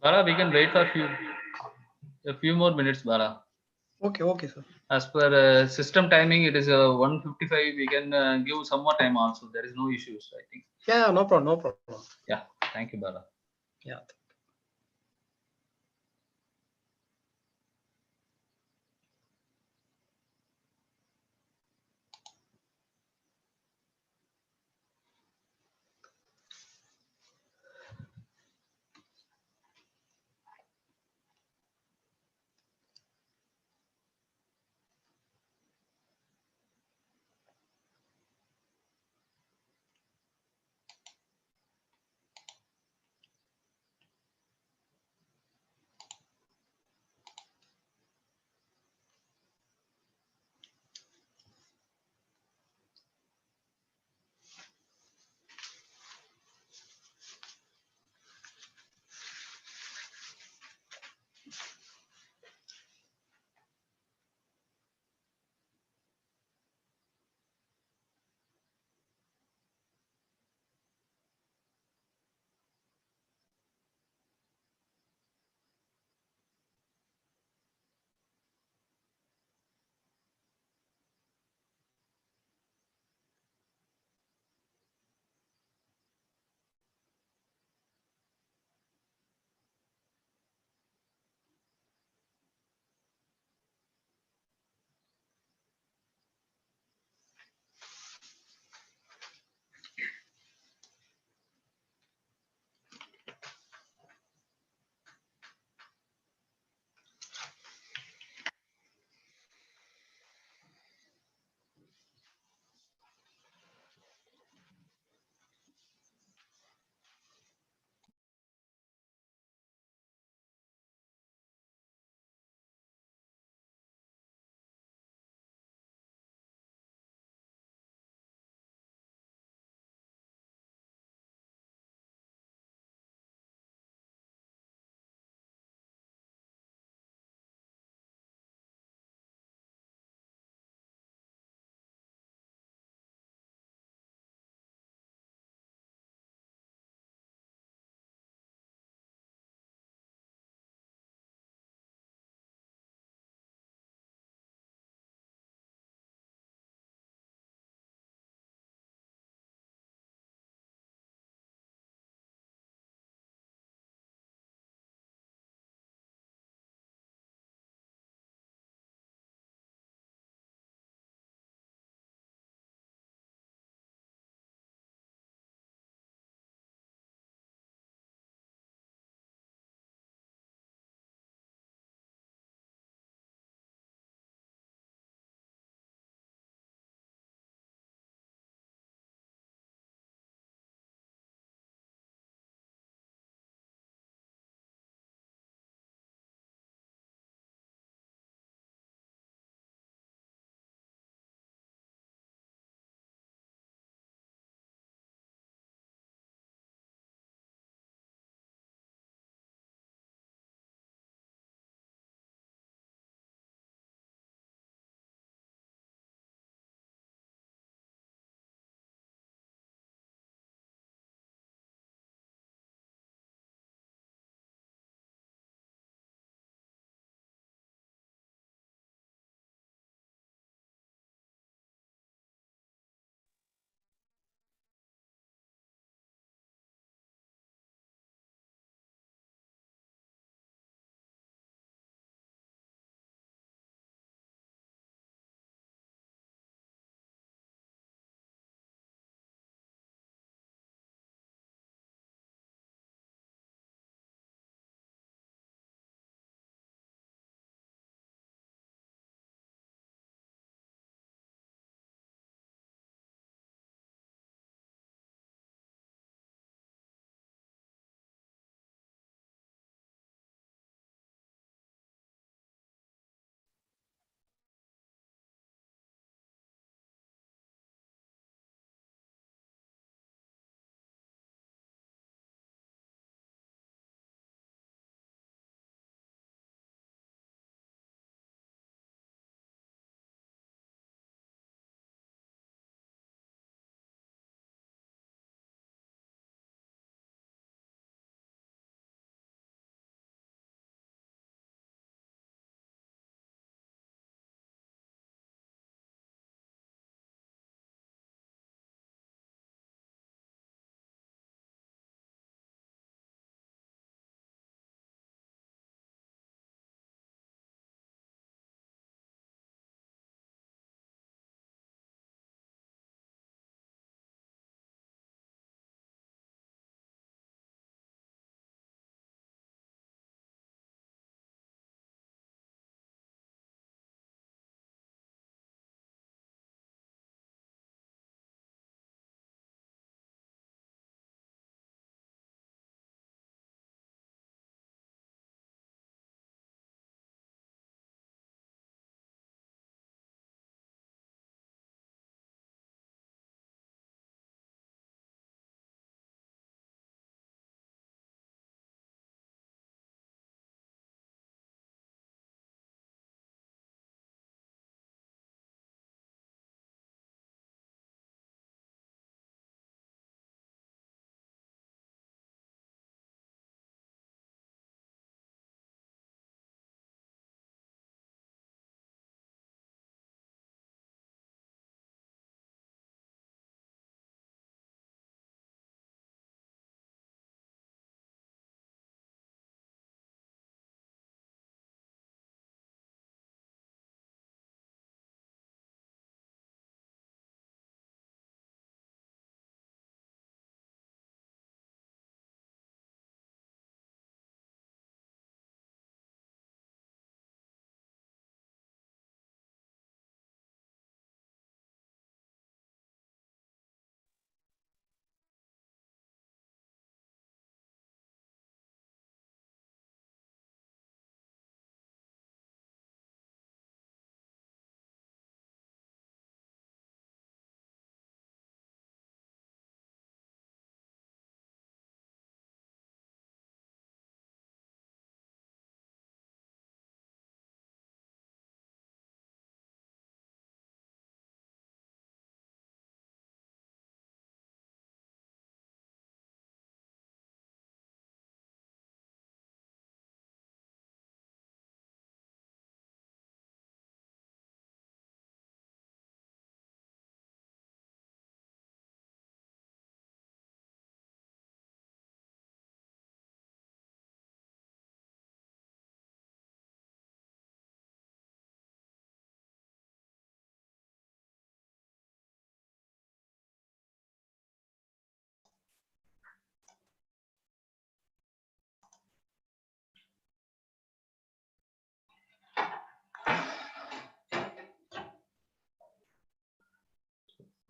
Bala, we can wait for a few more minutes, Bala. Okay, okay, sir. As per system timing, it is 1:55. We can give some more time also. There is no issues, I think. Yeah, no problem, no problem. Yeah. Thank you, Bala. Yeah.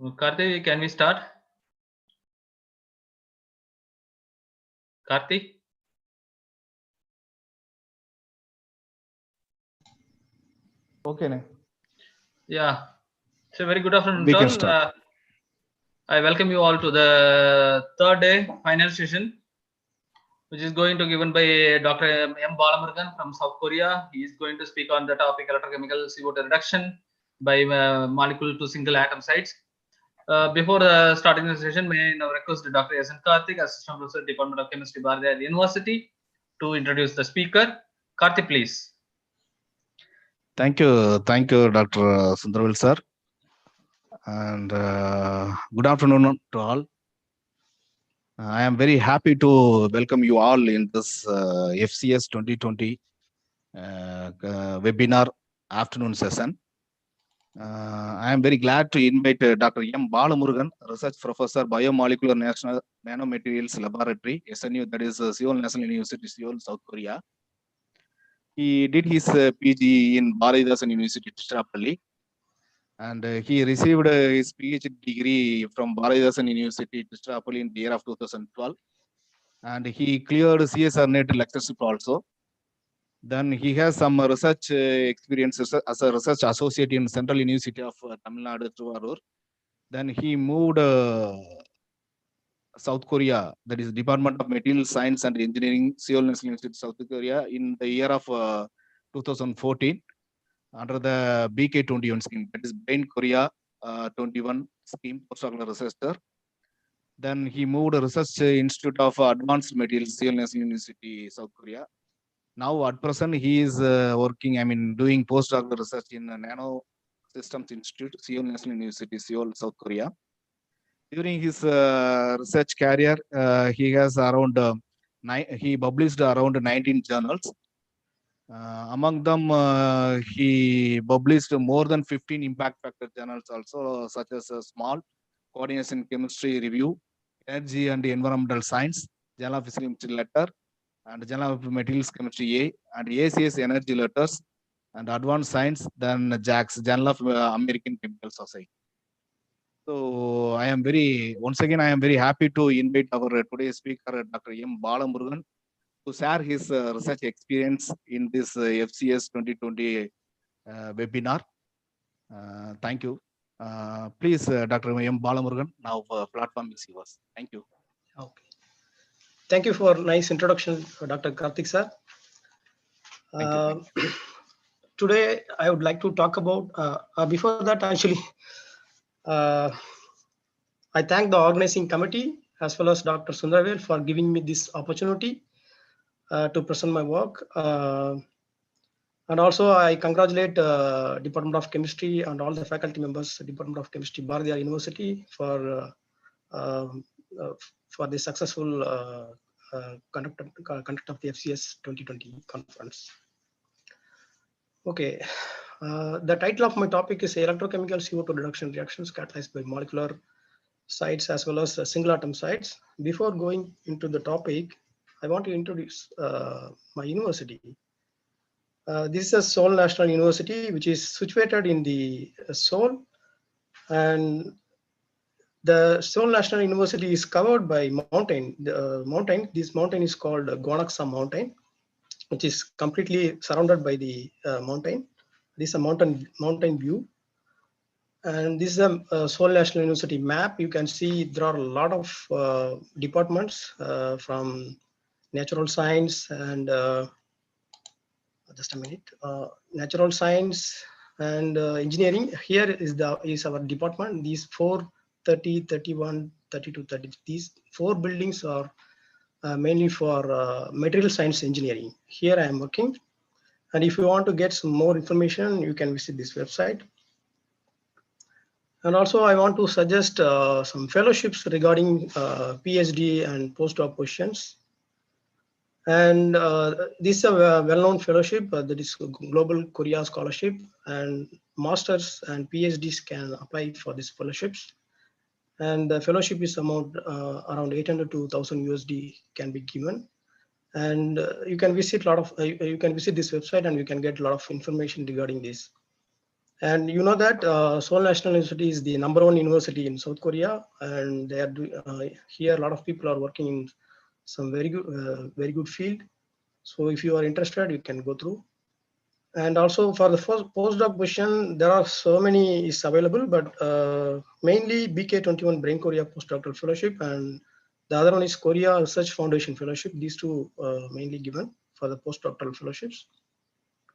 Karthi, can we start? Karthi? Okay. Yeah. So very good afternoon We to can all. start. I welcome you all to the third day final session, which is going to given by Dr. M. Balamurugan from South Korea. He is going to speak on the topic electrochemical CO2 reduction by molecule to single atom sites. Before starting the session, may I now request Dr. S. N. Karthik, Assistant Professor, Department of Chemistry, Bharathiar University, to introduce the speaker. Karthik, please. Thank you, Dr. Sundarvel sir, and good afternoon to all. I am very happy to welcome you all in this FCS 2020 webinar afternoon session. I am very glad to invite Dr. M. Balamurugan, Research Professor, Biomolecular National Nanomaterials Laboratory, SNU, that is Seoul National University, Seoul, South Korea. He did his PG in Bharathiar University, Tiruchirappalli. And he received his PhD degree from Bharathiar University, Tiruchirappalli in the year of 2012. And he cleared CSR NET lectureship also. Then he has some research experiences as a research associate in Central University of Tamil Nadu, Trivandrum. Then he moved South Korea, that is Department of Material Science and Engineering, Seoul National University, South Korea, in the year of 2014 under the BK21 scheme, that is Brain Korea 21 scheme, postdoctoral researcher. Then he moved to Research Institute of Advanced Materials, Seoul National University, South Korea. Now at present he is doing postdoctoral research in Nano Systems Institute, Seoul National University, Seoul, South Korea. During his research career, he has he published around 19 journals. Among them, he published more than 15 impact factor journals also, such as Small Coordination Chemistry Review, Energy and Environmental Science, Journal of Physical Chemistry Letter, and Journal of Materials Chemistry A, and ACS Energy Letters, and Advanced Science, then JACS, Journal of American Chemical Society. So I am very happy to invite our today's speaker, Dr. M. Balamurugan, to share his research experience in this FCS 2020 webinar. Thank you. Please, Dr. M. Balamurugan, now platform is yours. Thank you. Okay. Thank you for nice introduction, Dr. Karthik sir. Thank you. Today, I would like to talk about, before that, actually, I thank the organizing committee as well as Dr. Sundarvel for giving me this opportunity to present my work. And also, I congratulate Department of Chemistry and all the faculty members, Department of Chemistry, Bharathiar University, for the successful conduct of the FCS 2020 conference. Okay, the title of my topic is Electrochemical CO2 reduction reactions catalyzed by molecular sites as well as single atom sites. Before going into the topic, I want to introduce my university. This is a Seoul National University, which is situated in the Seoul, and the Seoul National University is covered by mountain. This mountain is called Gwanaksa Mountain, which is completely surrounded by the mountain. This is a mountain view. And this is a Seoul National University map. You can see there are a lot of departments from natural science and just a minute, natural science and engineering. Here is our department. These 4, 30, 31, 32, 30. These 4 buildings are mainly for material science engineering. Here I am working. And if you want to get some more information, you can visit this website. And also, I want to suggest some fellowships regarding PhD and postdoc positions. And this is a well-known fellowship that is Global Korea Scholarship, and masters and PhDs can apply for these fellowships. And the fellowship is amount around 800 to 1,000 USD can be given. And you can visit this website and you can get a lot of information regarding this. And you know that Seoul National University is the #1 university in South Korea, and they are here. A lot of people are working in some very good field. So if you are interested, you can go through. And also for the first postdoc position, there are so many is available, but mainly BK21 Brain Korea postdoctoral fellowship, and the other one is Korea Research Foundation fellowship. These two mainly given for the postdoctoral fellowships.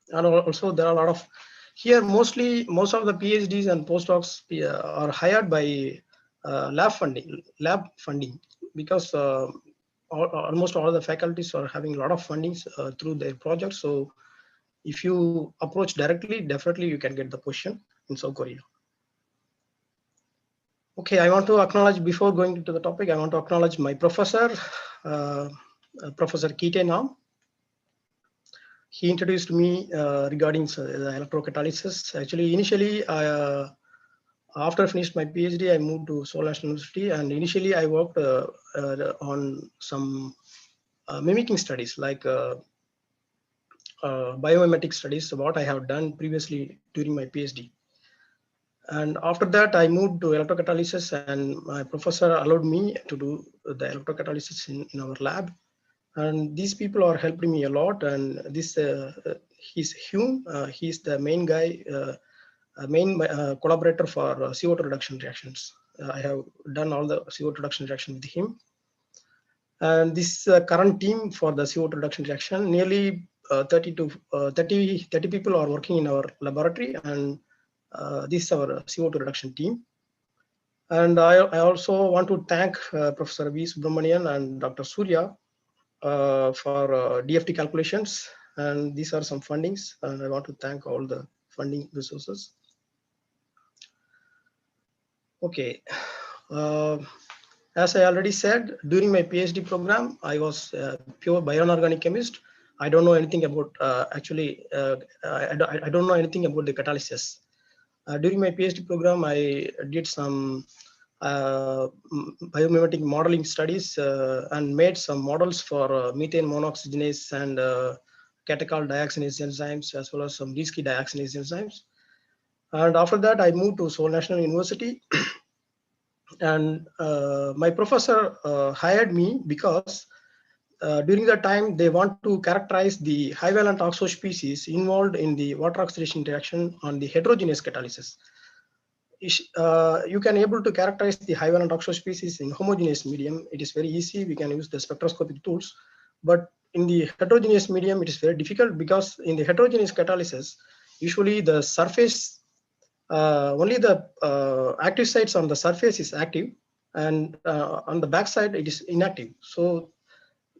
And also there are a lot of here, mostly most of the PhDs and postdocs are hired by lab funding, because almost all the faculties are having a lot of fundings through their projects. So if you approach directly, definitely you can get the position in South Korea. Okay, I want to acknowledge, before going into the topic, I want to acknowledge my professor, Professor Kite Nam. He introduced me regarding the electrocatalysis. Actually, initially, after I finished my PhD, I moved to Seoul National University, and initially I worked on some mimicking studies, like biomimetic studies, what I have done previously during my PhD. And after that, I moved to electrocatalysis, and my professor allowed me to do the electrocatalysis in our lab. And these people are helping me a lot. And this he's Hume. He's the main guy, main collaborator for CO2 reduction reactions. I have done all the CO2 reduction reaction with him. And this current team for the CO2 reduction reaction, nearly 30 people are working in our laboratory, and this is our CO2 reduction team. And I also want to thank Professor V. Subramanian and Dr. Surya for DFT calculations. And these are some fundings, and I want to thank all the funding resources. Okay. As I already said, during my PhD program, I was a pure bioinorganic chemist. I don't know anything about, I don't know anything about the catalysis. During my PhD program, I did some biomimetic modeling studies and made some models for methane monooxygenase and catechol dioxinase enzymes, as well as some Leesky dioxinase enzymes. And after that, I moved to Seoul National University. And my professor hired me because during that time they want to characterize the high valent oxo species involved in the water oxidation reaction on the heterogeneous catalysis. You can able to characterize the high valent oxo species in homogeneous medium. It is very easy. We can use the spectroscopic tools, but in the heterogeneous medium, it is very difficult, because in the heterogeneous catalysis, usually the surface, only the active sites on the surface is active, and on the back side it is inactive. So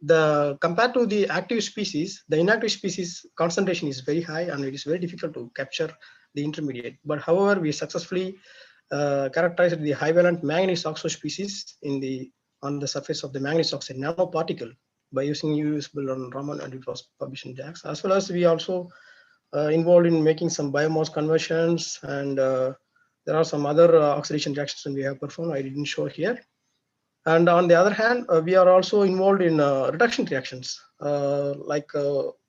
compared to the active species, the inactive species concentration is very high, and it is very difficult to capture the intermediate. But however, we successfully characterized the high valent manganese oxide species on the surface of the manganese oxide nanoparticle by using UV on Raman, and it was published in JAX. As well as we also involved in making some biomass conversions, and there are some other oxidation reactions that we have performed. I didn't show here. And on the other hand, we are also involved in reduction reactions, like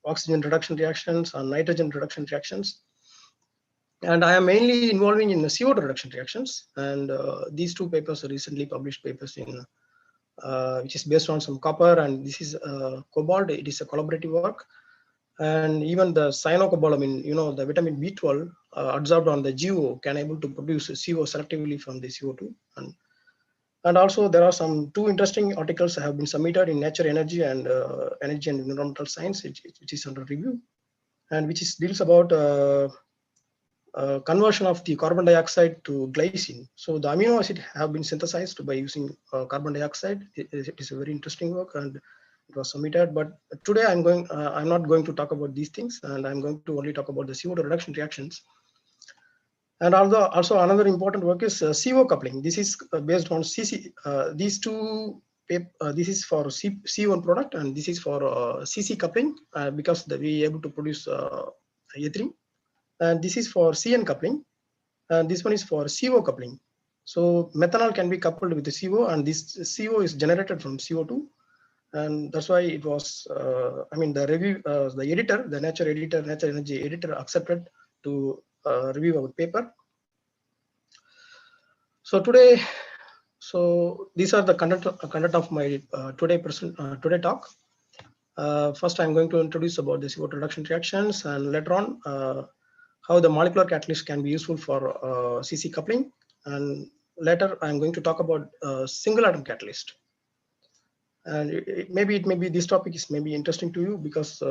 oxygen reduction reactions and nitrogen reduction reactions. And I am mainly involving in the CO2 reduction reactions. And these two papers are recently published papers in, which is based on some copper, and this is cobalt. It is a collaborative work. And even the cyanocobalamin, the vitamin B12 absorbed on the GO can able to produce CO selectively from the CO2. And also there are some two interesting articles that have been submitted in Nature Energy and Energy and Environmental Science, which is under review, and which deals about conversion of the carbon dioxide to glycine. So the amino acid have been synthesized by using carbon dioxide. It is a very interesting work, and it was submitted. But today I'm not going to talk about these things, and I'm going to only talk about the CO2 reduction reactions. And also another important work is CO coupling. This is based on CC. These two, this is for C1 product, and this is for CC coupling, because we able to produce ethylene. And this is for CN coupling, and this one is for CO coupling. So methanol can be coupled with the CO, and this CO is generated from CO2. And that's why it was, the review, the editor, the Nature Energy editor accepted to review our paper. So today, these are the content of my today talk. First, I'm going to introduce about the CO2 reduction reactions, and later on, how the molecular catalyst can be useful for CC coupling. And later, I'm going to talk about single atom catalyst. And it may be this topic is maybe interesting to you because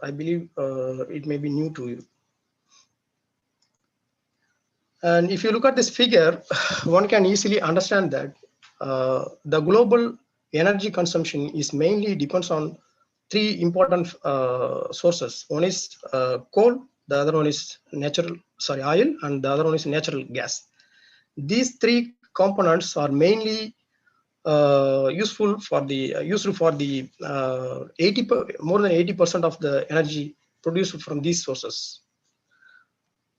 I believe it may be new to you. And if you look at this figure, one can easily understand that the global energy consumption is mainly depends on three important sources. One is coal, the other one is oil, and the other one is natural gas. These three components are mainly used for the more than 80% of the energy produced from these sources.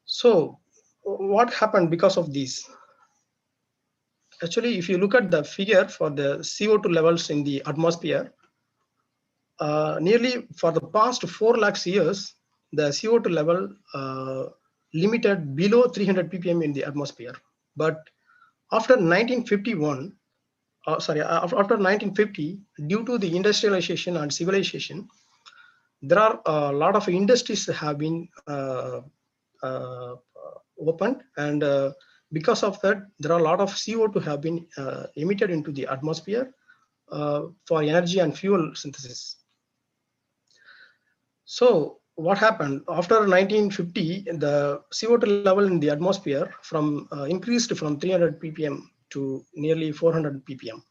So what happened because of these? Actually, if you look at the figure for the CO2 levels in the atmosphere, nearly for the past 4 lakhs years, the CO2 level limited below 300 ppm in the atmosphere. But after 1951, after 1950, due to the industrialization and civilization, there are a lot of industries have been opened, and because of that, there are a lot of CO2 have been emitted into the atmosphere for energy and fuel synthesis. So what happened after 1950? The CO2 level in the atmosphere increased from 300 ppm to nearly 400 ppm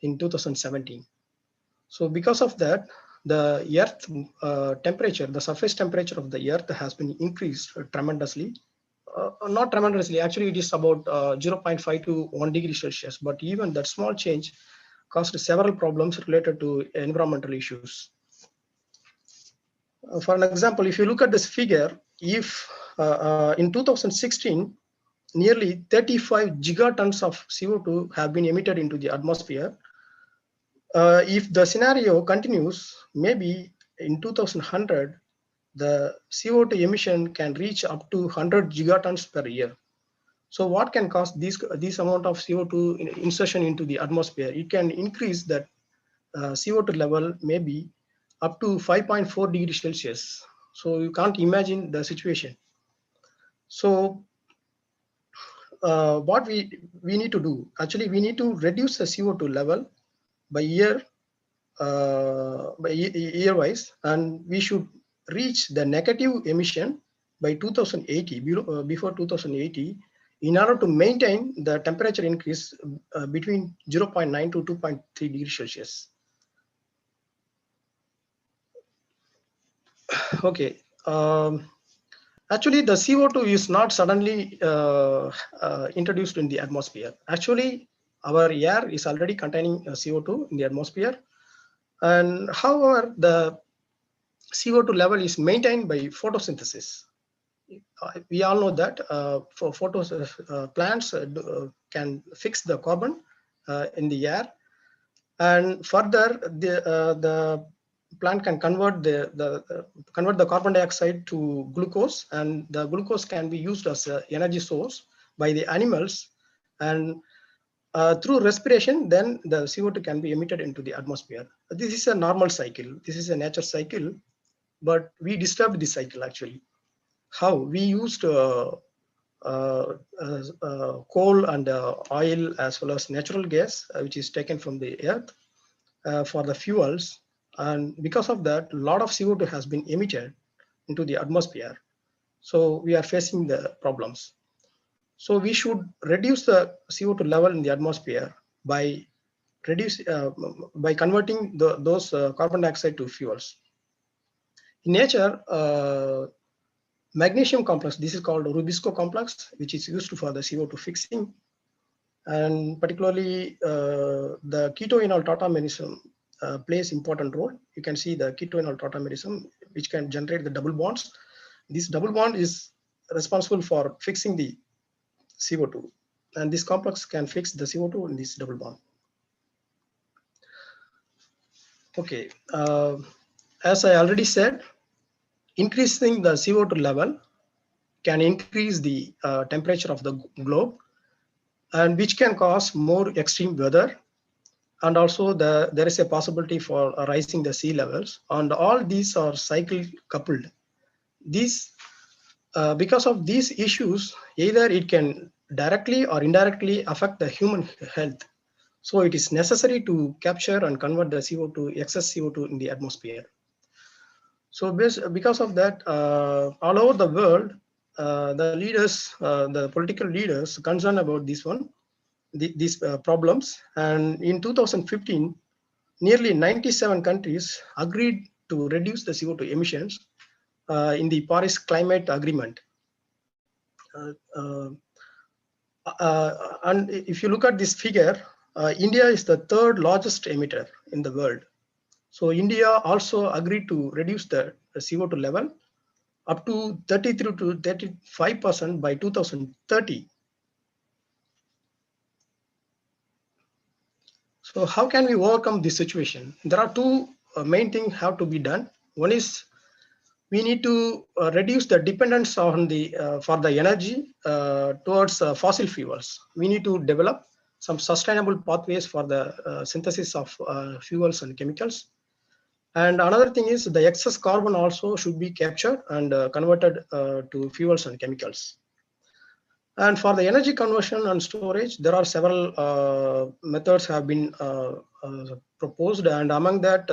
in 2017. So because of that, the Earth temperature, the surface temperature of the Earth has been increased tremendously. Not tremendously, actually it is about 0.5 to 1 degree Celsius, but even that small change caused several problems related to environmental issues. For an example, if you look at this figure, if in 2016, nearly 35 gigatons of CO2 have been emitted into the atmosphere, if the scenario continues, maybe in 2100, the CO2 emission can reach up to 100 gigatons per year. So what can cause this amount of CO2 insertion into the atmosphere? It can increase that CO2 level maybe up to 5.4 degrees Celsius. So you can't imagine the situation. So what we need to do, actually we need to reduce the CO2 level by year wise, and we should reach the negative emission by 2080, before 2080, in order to maintain the temperature increase between 0.9 to 2.3 degrees Celsius. Okay. Actually, the CO2 is not suddenly introduced in the atmosphere. Actually, our air is already containing CO2 in the atmosphere. And however, the CO2 level is maintained by photosynthesis. We all know that for plants can fix the carbon in the air, and further the plant can convert the carbon dioxide to glucose, and the glucose can be used as an energy source by the animals, and through respiration, then the CO2 can be emitted into the atmosphere. This is a normal cycle. This is a nature cycle, but we disturbed this cycle actually. How? We used coal and oil as well as natural gas, which is taken from the earth for the fuels. And because of that, a lot of CO2 has been emitted into the atmosphere. So we are facing the problems. So we should reduce the CO2 level in the atmosphere by converting those carbon dioxide to fuels. In nature, magnesium complex, this is called Rubisco complex, which is used for the CO2 fixing. And particularly the ketoenol tautomerism plays important role. You can see the ketoenol tautomerism, which can generate the double bonds. This double bond is responsible for fixing the CO2, and this complex can fix the CO2 in this double bond. Okay, as I already said, increasing the CO2 level can increase the temperature of the globe, and which can cause more extreme weather. And also there is a possibility for rising the sea levels, and all these are cycle coupled. These because of these issues, either it can directly or indirectly affect the human health. So it is necessary to capture and convert the CO2, excess CO2 in the atmosphere. So because of that, all over the world, the leaders, the political leaders concerned about this one, these problems. And in 2015, nearly 97 countries agreed to reduce the CO2 emissions in the Paris Climate Agreement. And if you look at this figure, India is the third largest emitter in the world. So India also agreed to reduce the CO2 level up to 33 to 35% by 2030. So how can we overcome this situation? There are two main things have to be done. One is we need to reduce the dependence on the for the energy towards fossil fuels. We need to develop some sustainable pathways for the synthesis of fuels and chemicals. And another thing is the excess carbon also should be captured and converted to fuels and chemicals. And for the energy conversion and storage, there are several methods have been proposed, and among that,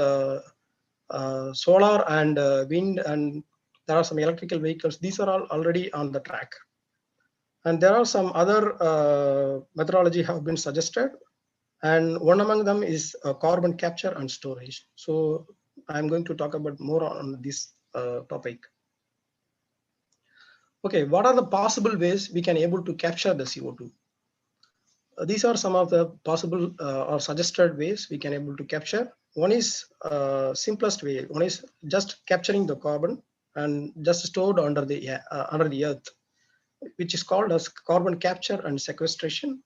solar and wind, and there are some electrical vehicles. These are all already on the track. And there are some other methodology have been suggested, and one among them is carbon capture and storage. So I'm going to talk about more on this topic. Okay, what are the possible ways we can able to capture the CO2? These are some of the possible or suggested ways we can able to capture. One is simplest way. One is just capturing the carbon and just stored under the earth, which is called as carbon capture and sequestration.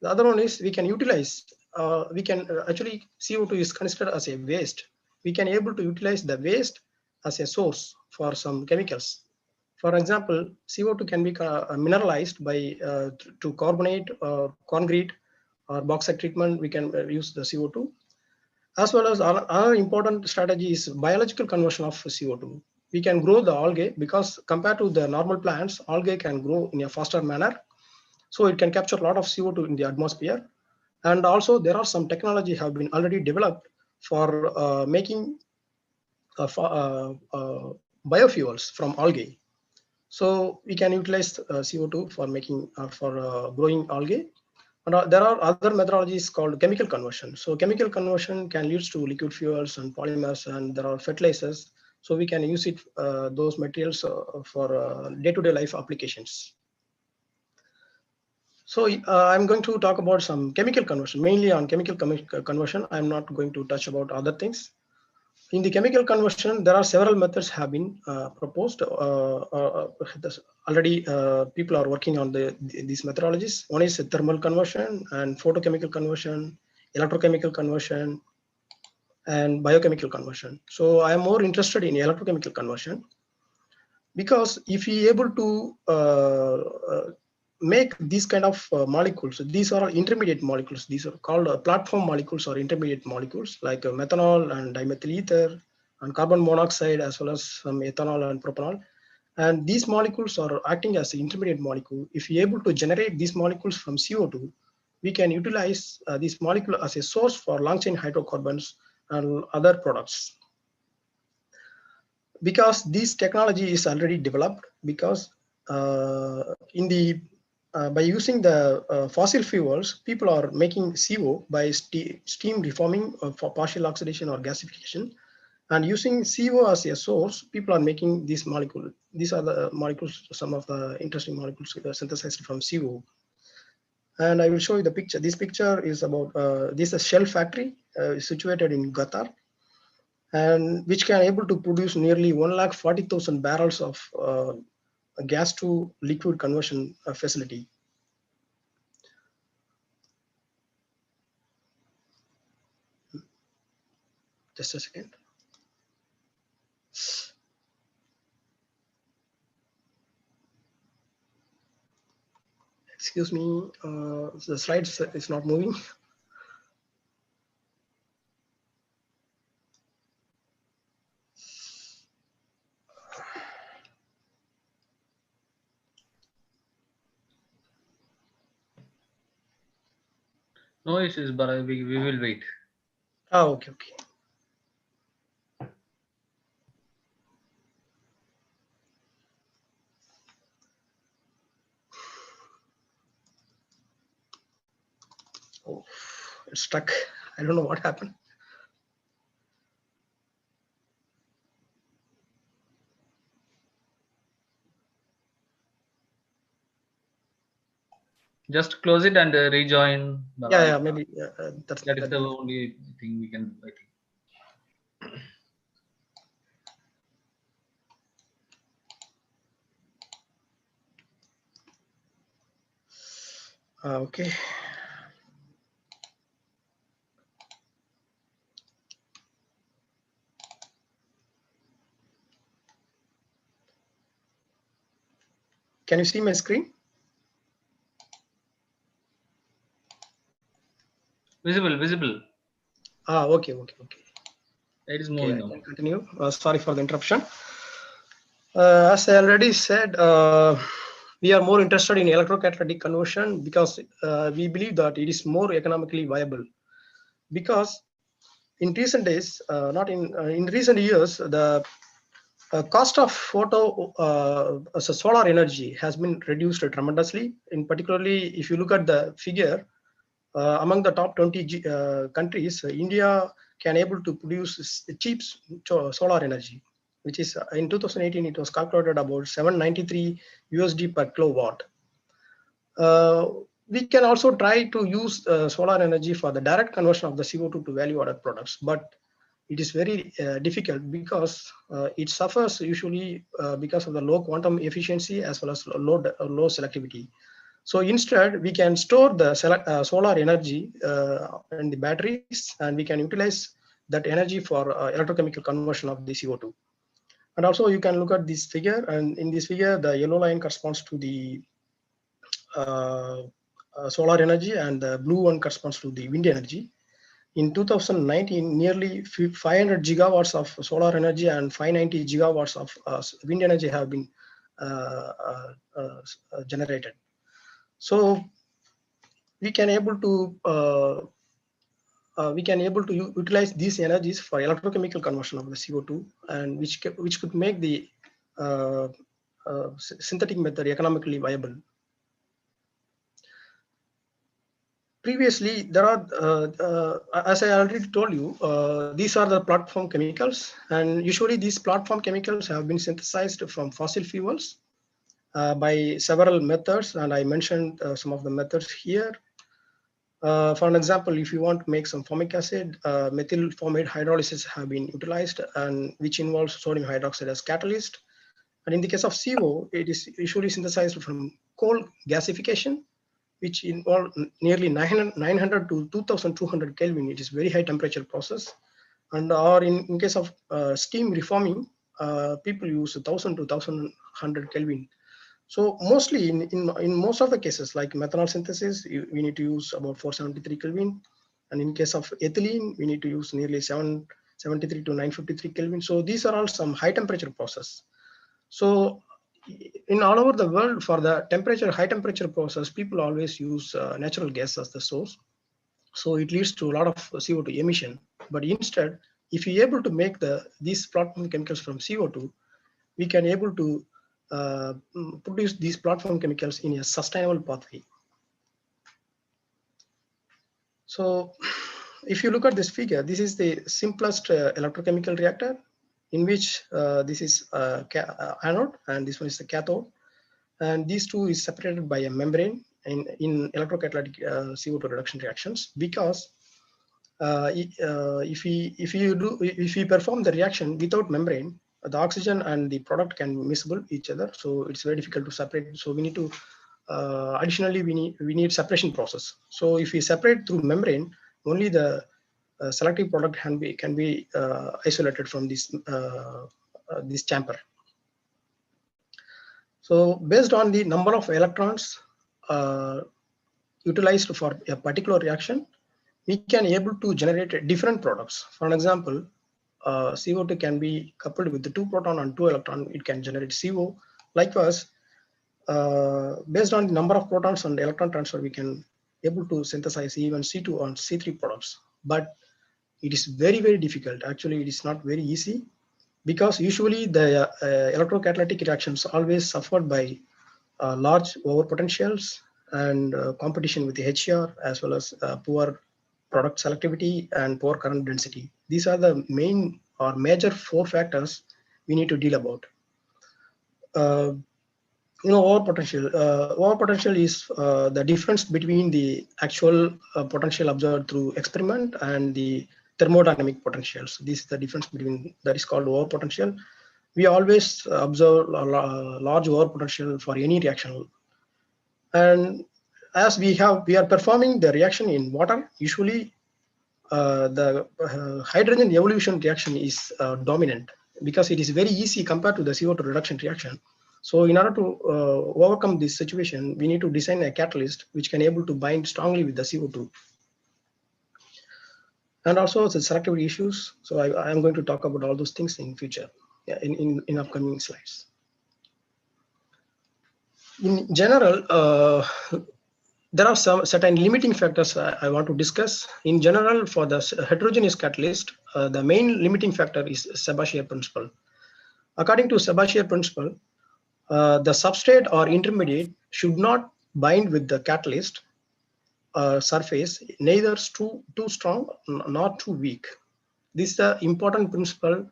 The other one is we can utilize. Actually CO2 is considered as a waste. We can able to utilize the waste as a source for some chemicals. For example, CO2 can be mineralized by to carbonate or concrete or bauxite treatment. We can use the CO2. As well as another important strategy is biological conversion of CO2. We can grow the algae because compared to the normal plants, algae can grow in a faster manner. So it can capture a lot of CO2 in the atmosphere. And also there are some technology have been already developed for making biofuels from algae. So we can utilize CO2 for making growing algae. And there are other methodologies called chemical conversion. So chemical conversion can lead to liquid fuels and polymers, and there are fertilizers. So we can use it those materials for day-to-day life applications. So I'm going to talk about some chemical conversion, mainly on chemical conversion. I'm not going to touch about other things. In the chemical conversion, there are several methods have been proposed. Already people are working on these methodologies. One is thermal conversion and photochemical conversion, electrochemical conversion, and biochemical conversion. So I am more interested in electrochemical conversion because if we able to make these kind of molecules, these are intermediate molecules. These are called platform molecules or intermediate molecules like methanol and dimethyl ether and carbon monoxide, as well as some ethanol and propanol. And these molecules are acting as an intermediate molecule. If we able to generate these molecules from CO2, we can utilize this molecule as a source for long chain hydrocarbons and other products. Because this technology is already developed, because by using the fossil fuels, people are making CO by steam reforming for partial oxidation or gasification. And using CO as a source, people are making this molecule. These are the molecules, some of the interesting molecules synthesized from CO. And I will show you the picture. This picture is about, this is a Shell factory situated in Qatar, and which can able to produce nearly 140,000 barrels of gas to liquid conversion facility. Just a second. Excuse me, the slides is not moving. No issues, but we will wait. Ah, okay, okay. Oh, it's stuck. I don't know what happened. Just close it and rejoin. Yeah, maybe That is the only thing we can do, I think. Okay. Can you see my screen? Visible. Ah, okay. It is Okay, moving I now. can continue. Sorry for the interruption. As I already said, we are more interested in electrocatalytic conversion because we believe that it is more economically viable. Because in recent days, not in recent years, the cost of solar energy has been reduced tremendously. In particularly, if you look at the figure, among the top 20 countries, India can able to produce cheap solar energy, which is in 2018 it was calculated about 793 USD per kilowatt. We can also try to use solar energy for the direct conversion of the CO2 to value-added products, but it is very difficult because it suffers usually because of the low quantum efficiency as well as low selectivity. So instead, we can store the solar energy in the batteries, and we can utilize that energy for electrochemical conversion of the CO2. And also, you can look at this figure, and in this figure, the yellow line corresponds to the solar energy, and the blue one corresponds to the wind energy. In 2019, nearly 500 gigawatts of solar energy and 590 gigawatts of wind energy have been generated. So we can able to utilize these energies for electrochemical conversion of the CO2, and which could make the synthetic method economically viable. Previously, there are, as I already told you, these are the platform chemicals, and usually these platform chemicals have been synthesized from fossil fuels by several methods, and I mentioned some of the methods here. For an example, if you want to make some formic acid, methyl formate hydrolysis have been utilized, and which involves sodium hydroxide as catalyst. And in the case of CO, it is usually synthesized from coal gasification, which involve nearly 900 to 2200 Kelvin. It is very high temperature process. And or in case of steam reforming, people use 1000 to 1100 Kelvin. So mostly in most of the cases, like methanol synthesis, we need to use about 473 Kelvin. And in case of ethylene, we need to use nearly 773 to 953 Kelvin. So these are all some high temperature process. So in all over the world, for the high temperature process, people always use natural gas as the source. So it leads to a lot of CO2 emission. But instead, if you're able to make these platform chemicals from CO2, we can able to produce these platform chemicals in a sustainable pathway. So if you look at this figure, this is the simplest electrochemical reactor, in which this is anode and this one is the cathode. And these two is separated by a membrane in electrocatalytic CO2 reduction reactions, because if we perform the reaction without membrane, the oxygen and the product can miscible each other, so it's very difficult to separate. So we need to additionally we need separation process. So if we separate through membrane, only the selective product can be isolated from this chamber. So based on the number of electrons utilized for a particular reaction, we can able to generate different products. For an example, CO2 can be coupled with the 2 proton and 2 electron. It can generate CO. Likewise, based on the number of protons and electron transfer, we can able to synthesize even C2 and C3 products. But it is very, very difficult. Actually, it is not very easy, because usually the electrocatalytic reactions always suffered by large overpotentials and competition with the HCr, as well as poor product selectivity and poor current density. These are the main or major 4 factors we need to deal about. Overpotential is the difference between the actual potential observed through experiment and the thermodynamic potentials. This is the difference between, that is called overpotential. We always observe a large overpotential for any reaction. And as we are performing the reaction in water, usually the hydrogen evolution reaction is dominant, because it is very easy compared to the CO2 reduction reaction. So in order to overcome this situation, we need to design a catalyst which can able to bind strongly with the CO2. And also the selectivity issues. So I am going to talk about all those things in future, in upcoming slides. In general, there are some certain limiting factors I want to discuss. In general, for the heterogeneous catalyst, the main limiting factor is Sabatier principle. According to Sabatier principle, the substrate or intermediate should not bind with the catalyst surface, neither too strong nor too weak. This is the important principle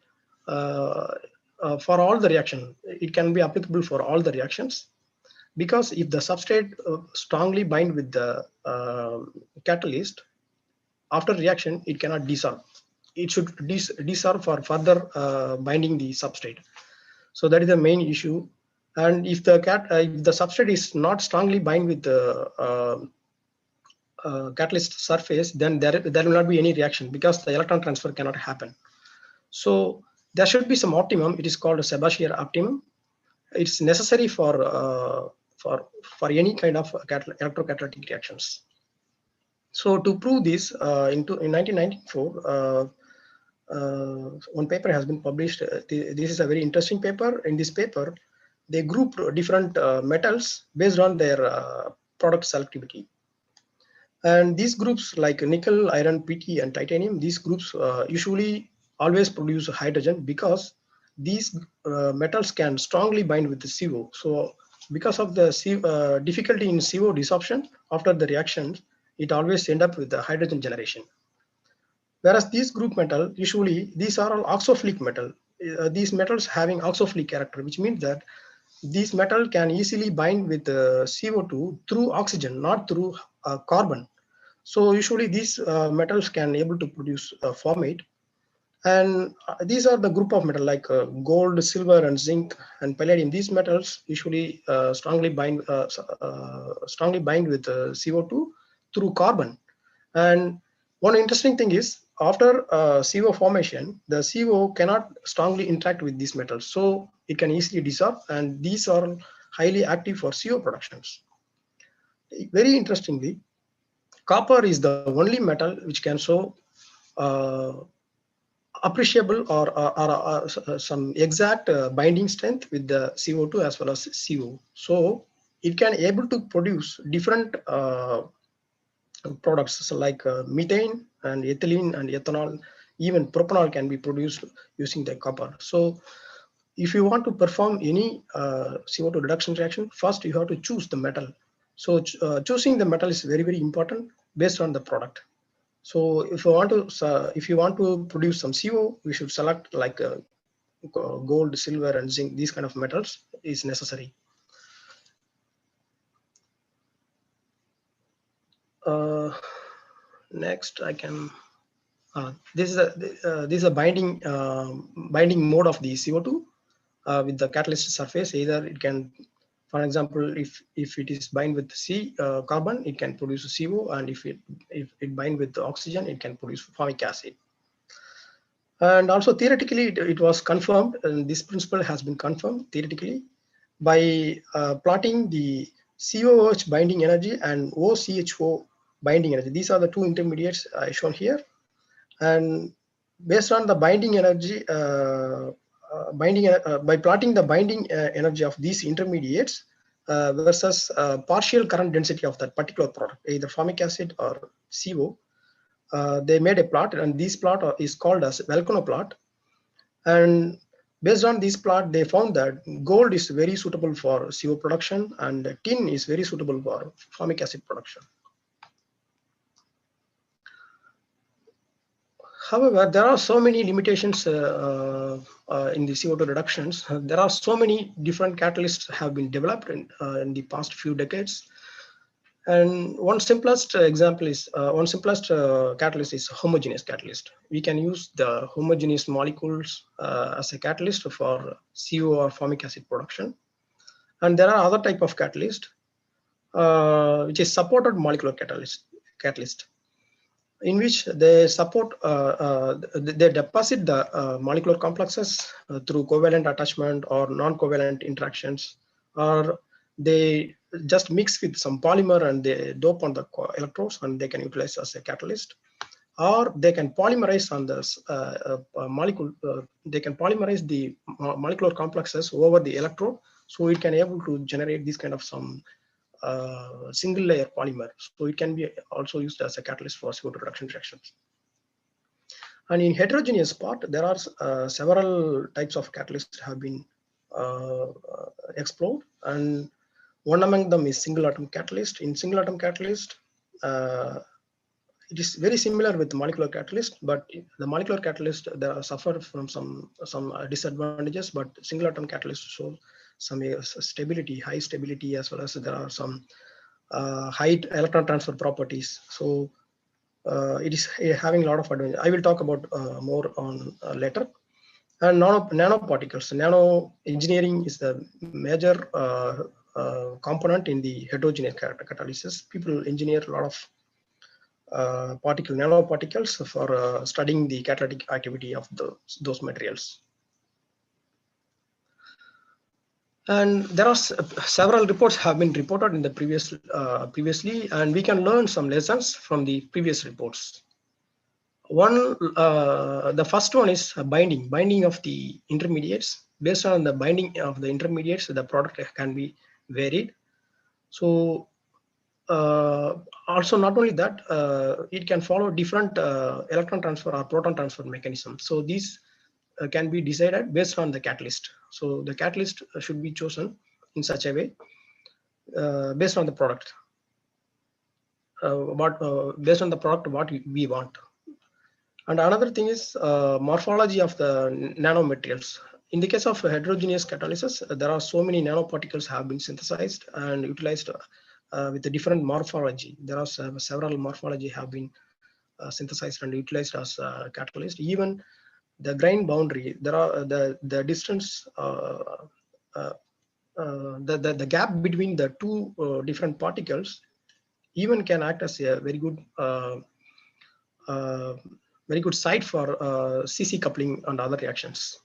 for all the reactions. It can be applicable for all the reactions, because if the substrate strongly bind with the catalyst, after reaction it cannot dissolve. It should dissolve for further binding the substrate. So that is the main issue. And if the substrate is not strongly bind with the catalyst surface, then there will not be any reaction, because the electron transfer cannot happen. So there should be some optimum. It is called a Sabatier optimum. It's necessary for any kind of electrocatalytic reactions. So to prove this, in 1994, one paper has been published. This is a very interesting paper. In this paper, they grouped different metals based on their product selectivity. And these groups, like nickel, iron, PT, and titanium, these groups usually always produce hydrogen, because these metals can strongly bind with the CO. So because of the difficulty in CO desorption after the reactions, it always end up with the hydrogen generation. Whereas these group metal, usually these are all oxophilic metal. These metals having oxophilic character, which means that these metal can easily bind with CO2 through oxygen, not through carbon. So usually these metals can able to produce formate. And these are the group of metal like gold, silver, and zinc, and palladium. These metals usually strongly bind with CO2 through carbon. And one interesting thing is, after CO formation, the CO cannot strongly interact with these metals, so it can easily dissolve, and these are highly active for CO productions. Very interestingly, copper is the only metal which can show appreciable or some exact binding strength with the CO2 as well as CO. So it can able to produce different products, so like methane and ethylene and ethanol. Even propanol can be produced using the copper. So if you want to perform any CO2 reduction reaction, first you have to choose the metal. So choosing the metal is very, very important based on the product. So if you want to produce some CO, we should select like gold, silver, and zinc. These kind of metals is necessary. Next, I can. This is a binding mode of the CO2 with the catalyst surface. Either it can, for example, if it is bind with carbon, it can produce CO, and if it bind with the oxygen, it can produce formic acid. And also theoretically, it was confirmed, and this principle has been confirmed theoretically by plotting the COOH binding energy and OCHO binding energy. These are the two intermediates shown here. And based on the binding energy, by plotting the binding energy of these intermediates versus partial current density of that particular product, either formic acid or CO, they made a plot, and this plot is called as Volcano plot. And based on this plot, they found that gold is very suitable for CO production and tin is very suitable for formic acid production. However, there are so many limitations in the CO2 reductions. There are so many different catalysts have been developed in the past few decades. And one simplest example is catalyst is homogeneous catalyst. We can use the homogeneous molecules as a catalyst for CO or formic acid production. And there are other type of catalyst, which is supported molecular catalyst, in which they support, they deposit the molecular complexes through covalent attachment or non-covalent interactions, or they just mix with some polymer and they dope on the electrodes and they can utilize as a catalyst, or they can polymerize on this molecule. They can polymerize the molecular complexes over the electrode, so it can able to generate this kind of some single layer polymer. So it can be also used as a catalyst for CO2 reduction reactions. And in heterogeneous part, there are several types of catalysts have been explored, and one among them is single atom catalyst. In single atom catalyst, it is very similar with molecular catalyst, but the molecular catalyst there are suffer from some disadvantages, but single atom catalyst show some stability, high stability, as well as there are some high electron transfer properties. So it is having a lot of advantage. I will talk about more on later. And nanoparticles. Nano engineering is the major component in the heterogeneous catalysis. People engineer a lot of nanoparticles for studying the catalytic activity of those materials. And there are several reports have been reported in the previously, and we can learn some lessons from the previous reports. The first one is binding of the intermediates. Based on the binding of the intermediates, the product can be varied. So also not only that, it can follow different electron transfer or proton transfer mechanisms. So these can be decided based on the catalyst. So the catalyst should be chosen in such a way based on the product. Based on the product what we want. And another thing is morphology of the nanomaterials. In the case of heterogeneous catalysis, there are so many nanoparticles have been synthesized and utilized with a different morphology. There are several morphology have been synthesized and utilized as catalyst. Even the grain boundary, there are the distance, the gap between the two different particles even can act as a very good site for CC coupling and other reactions.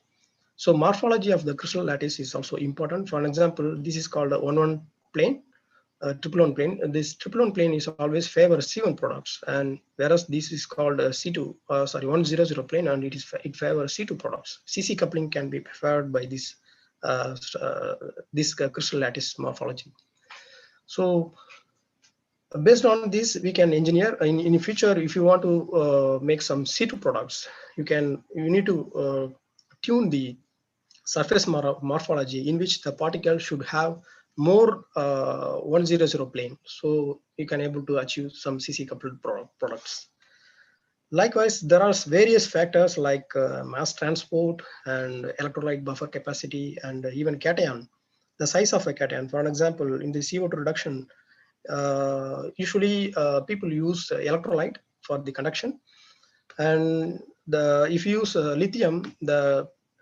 So morphology of the crystal lattice is also important. For an example, this is called a 1-1 plane, triple 1 plane. This triple 1 plane is always favor C1 products, and whereas this is called a 1-0-0 plane, and it favors C2 products. CC coupling can be favored by this crystal lattice morphology. So based on this, we can engineer in the future. If you want to make some C2 products, you need to tune the surface morphology in which the particle should have more 1-0-0 plane, so you can able to achieve some CC coupled products. Likewise, there are various factors like mass transport and electrolyte buffer capacity and even cation, the size of a cation. For an example, in the CO2 reduction, usually people use electrolyte for the conduction, and if you use lithium,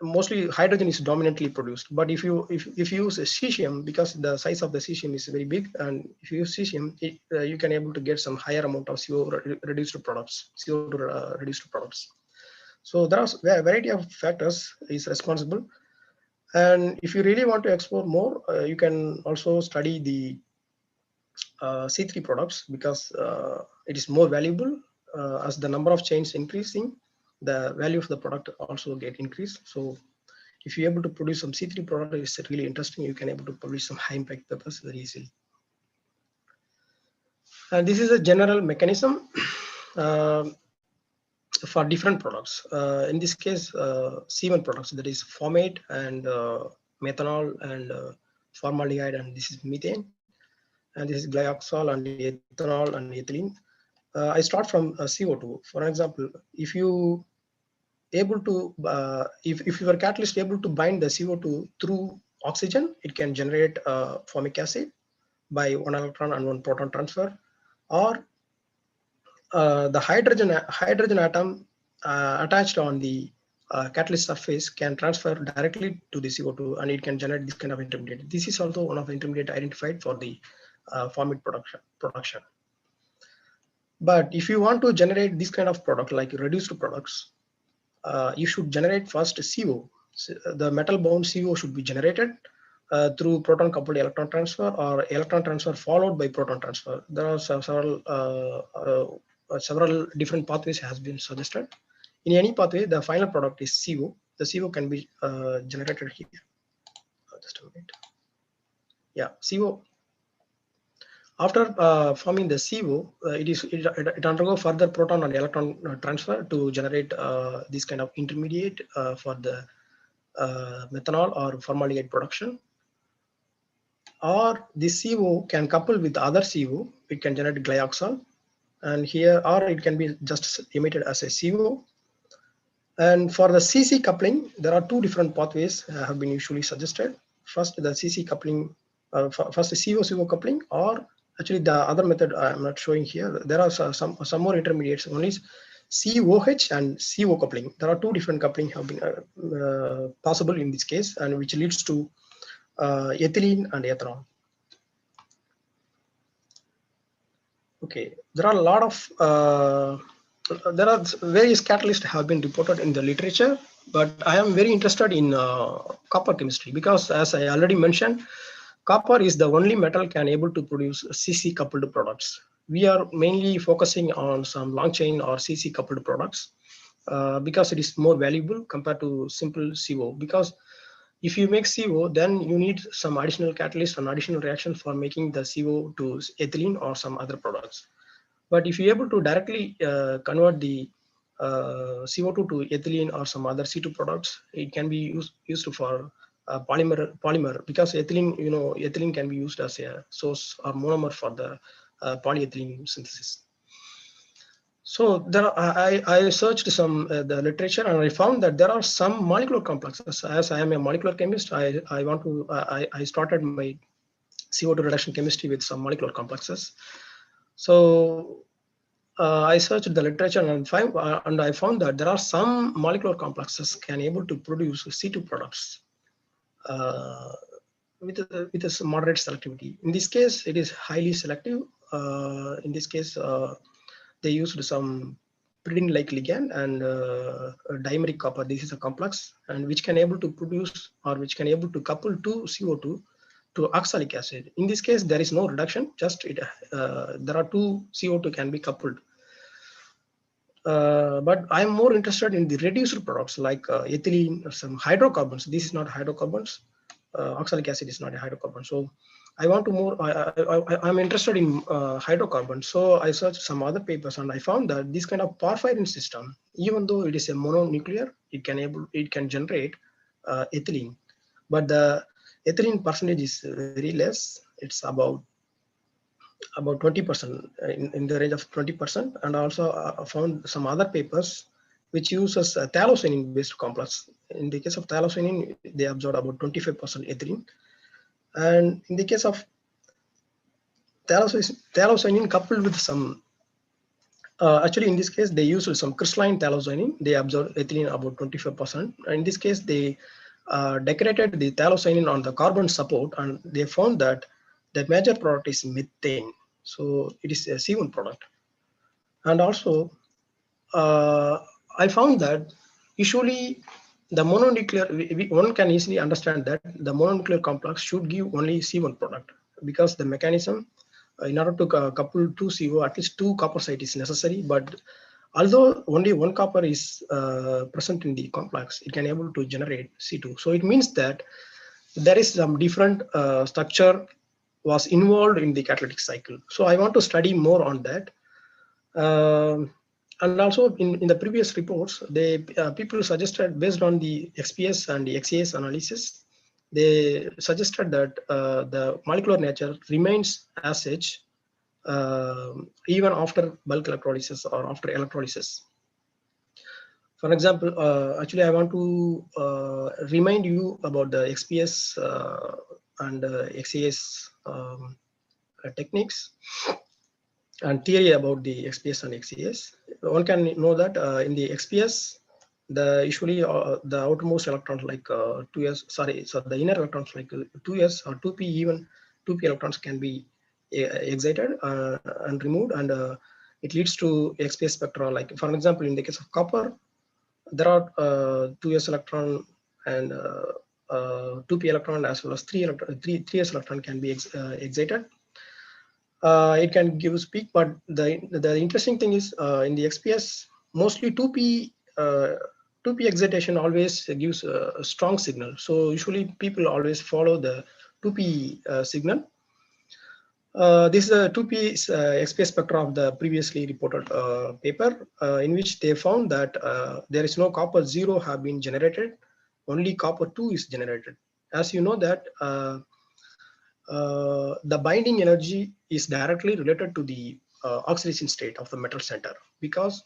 mostly hydrogen is dominantly produced. But if you use cesium, because the size of the cesium is very big, and if you use cesium, you can able to get some higher amount of CO2 reduced products. So there are a variety of factors is responsible. And if you really want to explore more, you can also study the C3 products because it is more valuable. As the number of chains increasing, the value of the product also get increased. So if you're able to produce some C3 product, it's really interesting. You can able to produce some high impact papers very easily. And this is a general mechanism for different products. In this case, C1 products, that is formate and methanol and formaldehyde, and this is methane, and this is glyoxal and ethanol and ethylene. I start from CO2. For example, if you able to if your catalyst able to bind the CO2 through oxygen, it can generate formic acid by 1 electron and 1 proton transfer, or the hydrogen atom attached on the catalyst surface can transfer directly to the CO2, and it can generate this kind of intermediate. This is also one of the intermediate identified for the formate production. But if you want to generate this kind of product like reduced products, you should generate first CO. So the metal bound CO should be generated through proton coupled electron transfer or electron transfer followed by proton transfer. There are several different pathways has been suggested. In any pathway, the final product is CO. The CO can be generated here. Just a minute. Yeah, CO. After forming the CO, it undergo further proton and electron transfer to generate this kind of intermediate for the methanol or formaldehyde production. Or this CO can couple with other CO. It can generate glyoxal, and here, or it can be just emitted as a CO. And for the CC coupling, there are two different pathways have been usually suggested. First, the CC coupling, first the CO-CO coupling, or actually the other method I'm not showing here. There are some more intermediates. One is COH and CO coupling. There are two different coupling have been possible in this case, and which leads to ethylene and ethanol. Okay, there are a lot of there are various catalysts have been reported in the literature, but I am very interested in copper chemistry because, as I already mentioned, copper is the only metal can able to produce CC coupled products. We are mainly focusing on some long chain or CC coupled products because it is more valuable compared to simple CO. Because if you make CO, then you need some additional catalyst and additional reaction for making the CO to ethylene or some other products. But if you're able to directly convert the CO2 to ethylene or some other C2 products, it can be used for polymer because ethylene, ethylene can be used as a source or monomer for the polyethylene synthesis. So there, I searched some the literature, and I found that there are some molecular complexes. As I am a molecular chemist, I started my CO2 reduction chemistry with some molecular complexes. So I searched the literature and I found that there are some molecular complexes can able to produce C2 products with a moderate selectivity. In this case, it is highly selective. In this case, they used some pyridine-like ligand and dimeric copper. This is a complex, and which can able to produce or which can able to couple to CO2 to oxalic acid. In this case, there is no reduction, just there are two CO2 can be coupled. But I'm more interested in the reduced products like ethylene or some hydrocarbons. This is not hydrocarbons. Oxalic acid is not a hydrocarbon. So I want to more, I'm interested in hydrocarbons. So I searched some other papers and I found that this kind of porphyrin system, even though it is a mononuclear, it can generate ethylene, but the ethylene percentage is very less. It's about 20%, in the range of 20%. And also found some other papers which uses a phthalocyanine based complex. In the case of phthalocyanine, they absorb about 25% ethylene. And in the case of phthalocyanine coupled with some, actually in this case, they used some crystalline phthalocyanine. They absorb ethylene about 25%. And in this case, they decorated the phthalocyanine on the carbon support, and they found that the major product is methane. So it is a C1 product. And also, I found that usually the mononuclear, one can easily understand that the mononuclear complex should give only C1 product because the mechanism In order to couple two CO, at least two copper site is necessary. But although only one copper is present in the complex, it can able to generate C2. So it means that there is some different structure was involved in the catalytic cycle. So I want to study more on that. And also in the previous reports, people suggested, based on the XPS and the XAS analysis, they suggested that the molecular nature remains as such even after bulk electrolysis or after electrolysis. For example, actually, I want to remind you about the XPS and XAS techniques and theory about the XPS and XAS. One can know that in the XPS, usually the outermost electrons like 2s, so the inner electrons like 2s or 2p, even 2p electrons can be excited and removed, and it leads to XPS spectra. Like for example, in the case of copper, there are 2s electron and 2p electron as well as 3s electron can be excited. It can give peak, but the interesting thing is in the XPS, mostly 2p excitation always gives a strong signal. So usually people always follow the 2p signal. This is a 2p XPS spectra of the previously reported paper, in which they found that there is no copper 0 have been generated, only copper 2 is generated. As you know that the binding energy is directly related to the oxidation state of the metal center, because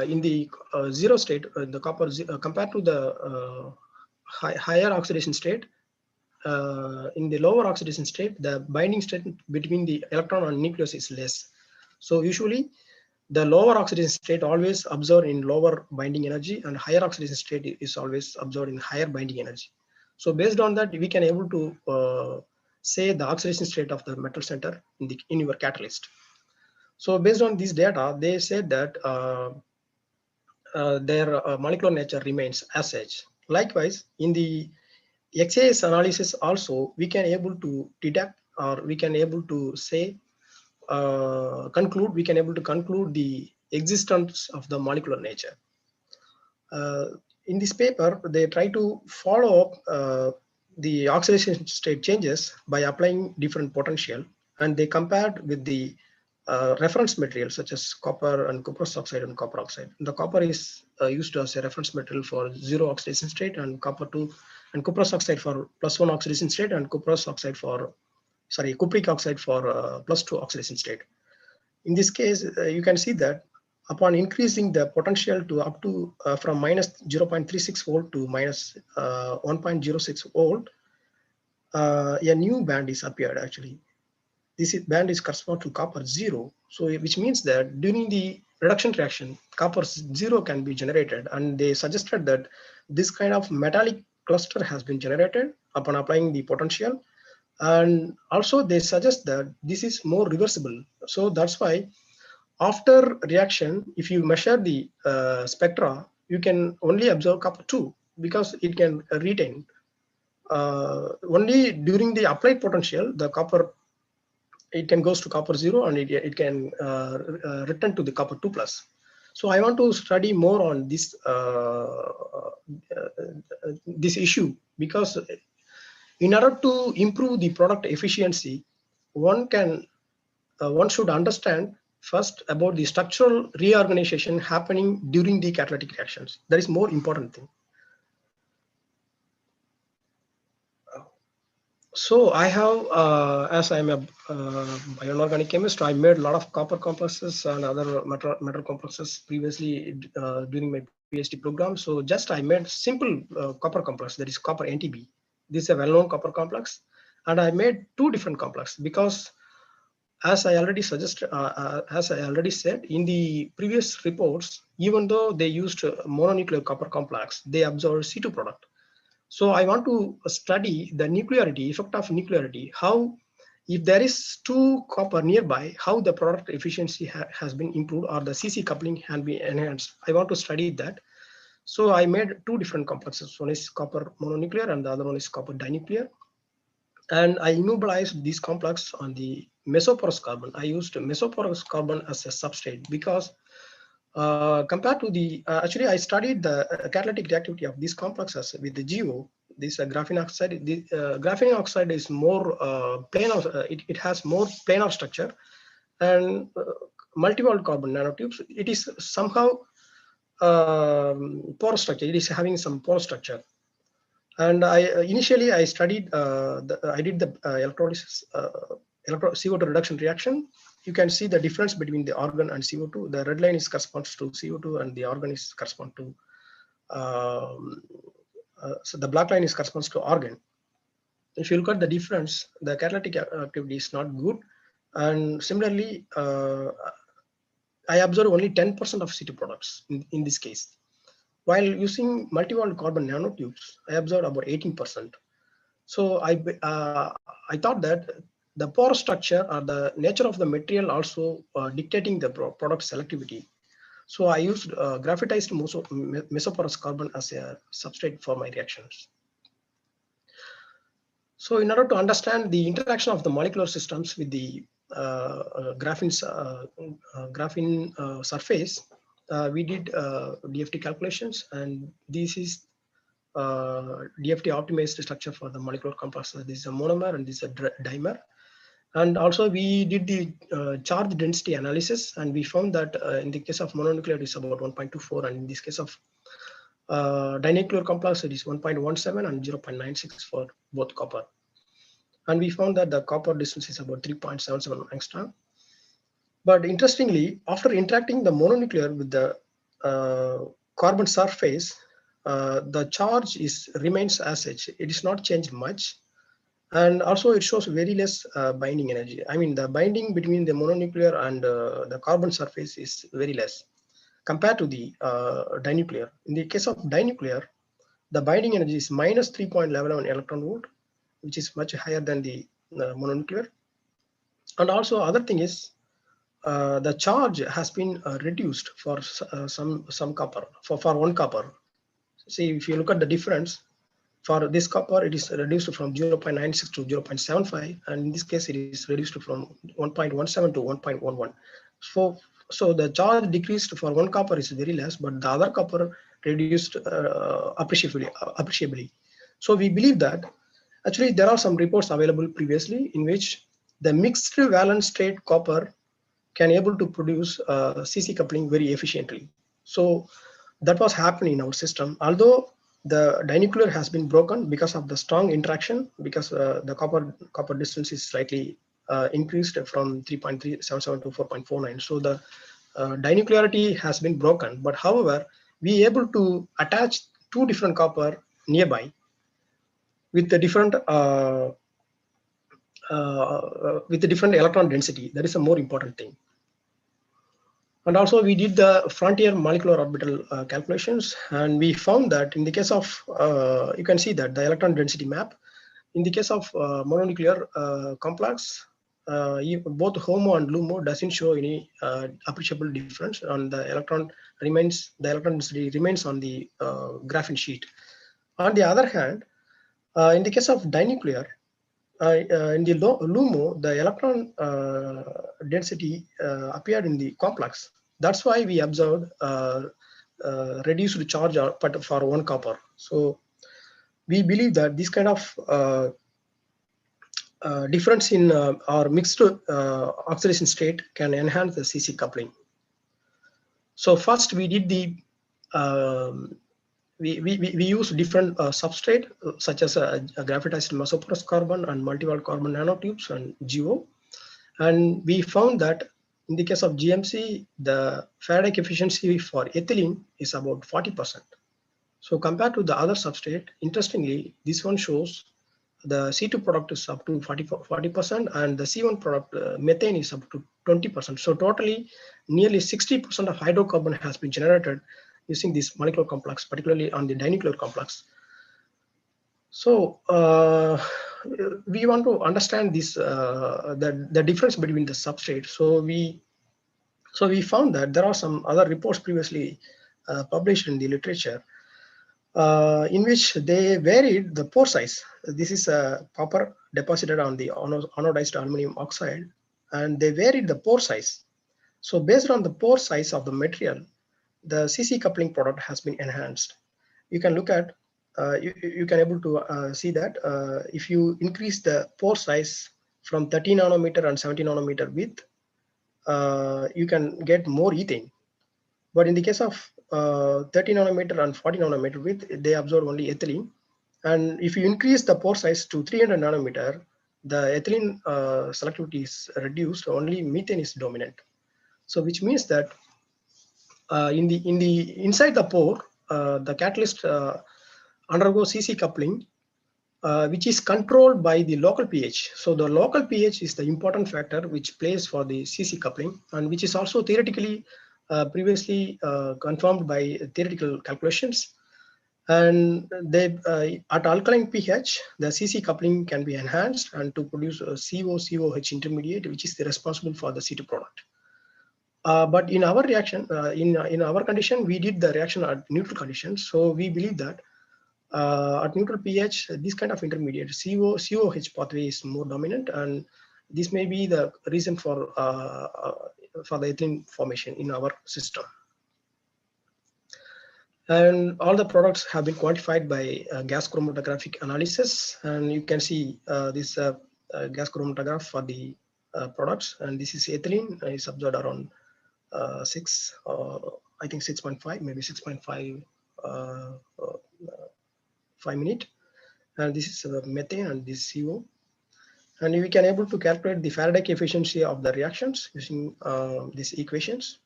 in the 0 state, the copper compared to the higher oxidation state, in the lower oxidation state, the binding state between the electron and nucleus is less. So usually the lower oxidation state always absorbed in lower binding energy, and higher oxidation state is always absorbed in higher binding energy. So based on that, we can able to say the oxidation state of the metal center in your catalyst. So based on this data, they said that their molecular nature remains as such. Likewise, in the XAS analysis also, we can able to deduct, or we can able to say we can able to conclude the existence of the molecular nature. In this paper, they try to follow up the oxidation state changes by applying different potential, and they compared with the reference materials such as copper and cuprous oxide and copper oxide. The copper is used as a reference material for 0 oxidation state, and copper 2 and cuprous oxide for +1 oxidation state, and cupric oxide for +2 oxidation state. In this case, you can see that upon increasing the potential to up to from minus 0.36 volt to minus 1.06 volt, a new band is appeared actually. This band is correspond to copper 0. So which means that during the reduction reaction, copper 0 can be generated, and they suggested that this kind of metallic cluster has been generated upon applying the potential. And also they suggest that this is more reversible. So that's why after reaction, if you measure the spectra, you can only observe copper 2 because it can retain. Only during the applied potential, the copper, it can goes to copper 0, and it can return to the copper 2 plus. So I want to study more on this this issue, because in order to improve the product efficiency, one should understand first about the structural reorganization happening during the catalytic reactions. That is more important thing. So I have, as I'm a bioinorganic chemist, I made a lot of copper complexes and other metal complexes previously during my PhD program. So just I made simple copper complex, that is copper NTB. This is a well-known copper complex, and I made two different complexes because, as I already suggested, as I already said in the previous reports, even though they used mononuclear copper complex, they absorbed C2 product. So I want to study the nuclearity, effect of nuclearity, how if there is two copper nearby, how the product efficiency has been improved, or the CC coupling can be enhanced. I want to study that. So I made two different complexes. One is copper mononuclear and the other one is copper dinuclear. And I immobilized this complex on the mesoporous carbon. I used mesoporous carbon as a substrate because compared to the, actually I studied the catalytic reactivity of these complexes with the GO. This graphene oxide, the graphene oxide is more planar, it has more planar structure, and multi-walled carbon nanotubes, it is somehow porous structure, it is having some porous structure. And I initially I studied, I did the electrolysis, CO2 reduction reaction. You can see the difference between the argon and CO2. The red line is corresponds to CO2, and the argon is correspond to. So the black line is corresponds to argon. If you look at the difference, the catalytic activity is not good, and similarly, I observed only 10% of CO2 products in this case. While using multi-walled carbon nanotubes, I observed about 18%. So I thought that the pore structure or the nature of the material also dictating the product selectivity. So I used graphitized mesoporous carbon as a substrate for my reactions. So in order to understand the interaction of the molecular systems with the graphene surface, we did DFT calculations, and this is DFT optimized structure for the molecular complex. This is a monomer and this is a dimer. And also we did the charge density analysis, and we found that in the case of mononuclear it is about 1.24, and in this case of dinuclear complex it is 1.17 and 0.96 for both copper. And we found that the copper distance is about 3.77 angstrom. But interestingly, after interacting the mononuclear with the carbon surface, the charge remains as such. It is not changed much. And also it shows very less binding energy. I mean, the binding between the mononuclear and the carbon surface is very less compared to the dinuclear. In the case of dinuclear, the binding energy is minus 3.11 electron volt, which is much higher than the mononuclear. And also other thing is the charge has been reduced for some copper, for one copper. See, if you look at the difference, for this copper, it is reduced from 0.96 to 0.75, and in this case, it is reduced from 1.17 to 1.11. So the charge decreased for one copper is very less, but the other copper reduced appreciably. So we believe that actually there are some reports available previously in which the mixed valence state copper can able to produce CC coupling very efficiently. So that was happening in our system. Although the dinuclear has been broken because of the strong interaction, because the copper distance is slightly increased from 3.377 to 4.49. So the dinuclearity has been broken. But however, we able to attach two different copper nearby with the different electron density. That is a more important thing. And also we did the frontier molecular orbital calculations, and we found that in the case of, you can see that the electron density map, in the case of mononuclear complex, both HOMO and LUMO doesn't show any appreciable difference, and the electron density remains on the graphene sheet. On the other hand, in the case of dinuclear, in the LUMO, the electron density appeared in the complex. That's why we observed reduced charge for one copper. So we believe that this kind of difference in our mixed oxidation state can enhance the CC coupling. So first we did the we use different substrate such as a graphitized mesoporous carbon and multi-walled carbon nanotubes and GO, and we found that in the case of GMC, the Faraday efficiency for ethylene is about 40%. So compared to the other substrate, interestingly, this one shows the C2 product is up to 40%, and the C1 product, methane, is up to 20%. So totally, nearly 60% of hydrocarbon has been generated using this molecular complex, particularly on the dinuclear complex. So we want to understand this the difference between the substrate. So we found that there are some other reports previously published in the literature in which they varied the pore size. This is copper deposited on the anodized aluminum oxide, and they varied the pore size. So based on the pore size of the material, the CC coupling product has been enhanced. You can look at, you can able to see that if you increase the pore size from 30 nanometer and 70 nanometer width, you can get more ethane. But in the case of 30 nanometer and 40 nanometer width, they absorb only ethylene. And if you increase the pore size to 300 nanometer, the ethylene selectivity is reduced, only methane is dominant. So which means that in the inside the pore, the catalyst undergoes CC coupling, which is controlled by the local pH. So the local pH is the important factor which plays for the CC coupling, and which is also theoretically previously confirmed by theoretical calculations. And they at alkaline pH, the CC coupling can be enhanced and to produce a CO-COH intermediate, which is responsible for the C2 product. But in our reaction, in our condition, we did the reaction at neutral conditions. So we believe that at neutral pH, this kind of intermediate COH pathway is more dominant, and this may be the reason for the ethylene formation in our system. And all the products have been quantified by gas chromatographic analysis, and you can see this gas chromatograph for the products, and this is ethylene. Is observed around 6, I think 6.5, maybe 6.5 5 minute, and this is methane and this CO. And we can able to calculate the Faraday efficiency of the reactions using these equations,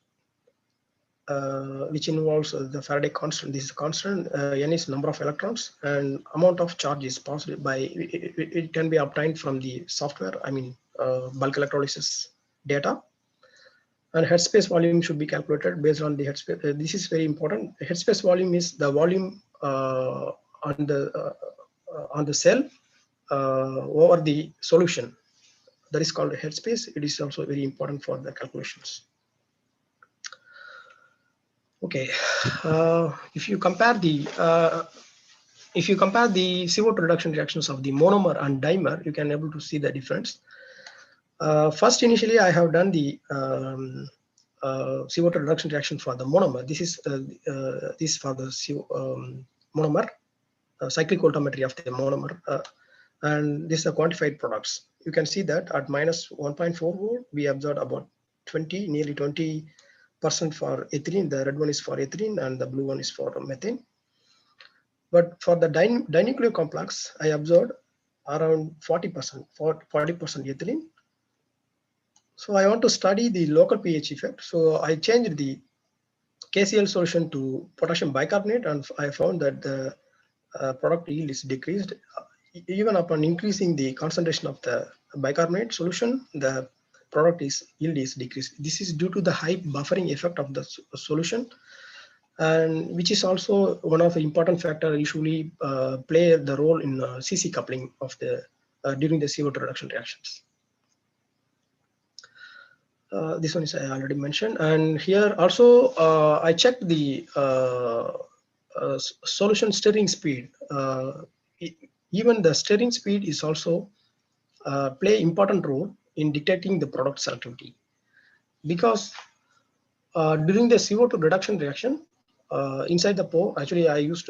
which involves the Faraday constant. This is constant. N is number of electrons, and amount of charge is possible by it can be obtained from the software. I mean bulk electrolysis data. And headspace volume should be calculated based on the headspace. This is very important. Headspace volume is the volume on the cell over the solution. That is called headspace. It is also very important for the calculations. Okay, if you compare the CO2 reduction reactions of the monomer and dimer, you can able to see the difference. First, initially, I have done the CO2 reduction reaction for the monomer. This is this for the monomer, cyclic voltammetry of the monomer, and this is the quantified products. You can see that at minus 1.4 volt, we observed about nearly 20% for ethylene. The red one is for ethylene, and the blue one is for methane. But for the dinuclear complex, I observed around 40% ethylene. So I want to study the local pH effect. So I changed the KCl solution to potassium bicarbonate, and I found that the product yield is decreased. Even upon increasing the concentration of the bicarbonate solution, the product yield is decreased. This is due to the high buffering effect of the solution, and which is also one of the important factors usually play the role in CC coupling of the during the CO2 reduction reactions. This one is I already mentioned, and here also I checked the solution stirring speed. Even the stirring speed is also play important role in detecting the product selectivity, because during the CO2 reduction reaction inside the pore, actually I used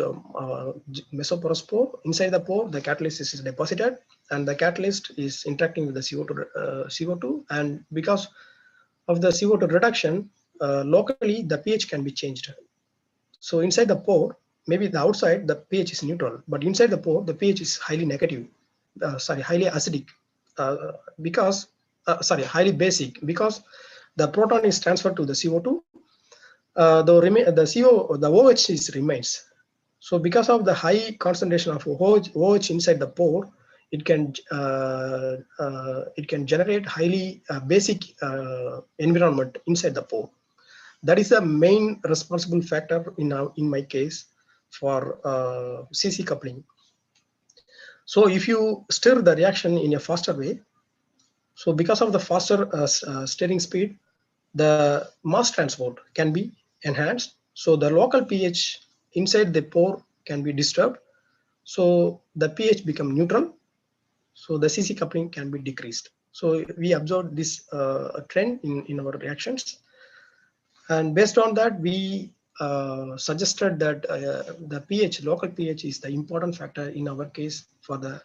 mesoporous pore. Inside the pore, the catalyst is deposited, and the catalyst is interacting with the CO2, and because of the CO2 reduction, locally the pH can be changed. So inside the pore, maybe the outside the pH is neutral, but inside the pore the pH is highly negative, highly acidic, highly basic, because the proton is transferred to the CO2. The OH remains. So because of the high concentration of OH inside the pore, it can generate highly basic environment inside the pore. That is the main responsible factor in my case for CC coupling. So if you stir the reaction in a faster way, so because of the faster stirring speed, the mass transport can be enhanced. So the local pH inside the pore can be disturbed. So the pH become neutral. So the CC coupling can be decreased. So we observed this trend in our reactions. And based on that, we suggested that the pH, local pH, is the important factor in our case for the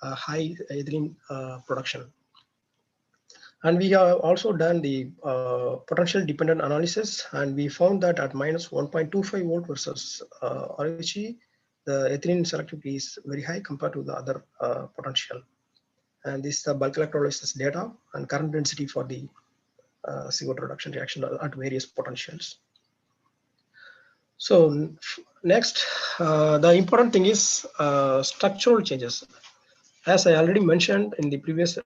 high ethylene production. And we have also done the potential dependent analysis, and we found that at minus 1.25 volt versus RHE, the ethylene selectivity is very high compared to the other potential. And this is the bulk electrolysis data and current density for the CO2 reduction reaction at various potentials. So next, the important thing is structural changes. As I already mentioned in the previous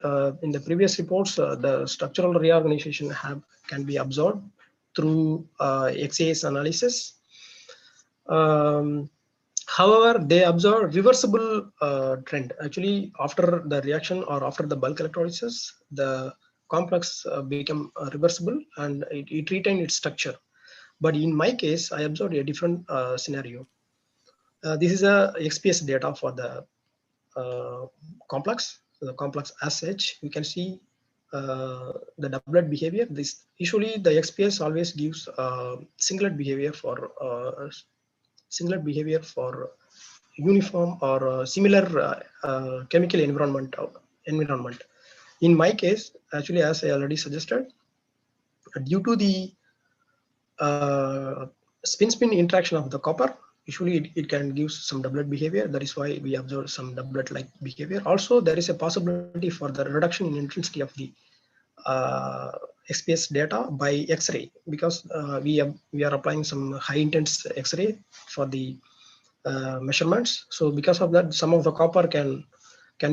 reports, the structural reorganization can be observed through XAS analysis. However, they observe reversible trend. Actually, after the reaction or after the bulk electrolysis, the complex become reversible and it retained its structure. But in my case, I observed a different scenario. This is a XPS data for the complex. So the complex as such, you can see the doublet behavior. This usually the XPS always gives singlet behavior for uniform or similar chemical environment. In my case, actually, as I already suggested, due to the spin-spin interaction of the copper, usually it can give some doublet behavior. That is why we observe some doublet-like behavior. Also, there is a possibility for the reduction in intensity of the XPS data by X-ray, because we are applying some high-intense X-ray for the measurements. So because of that, some of the copper can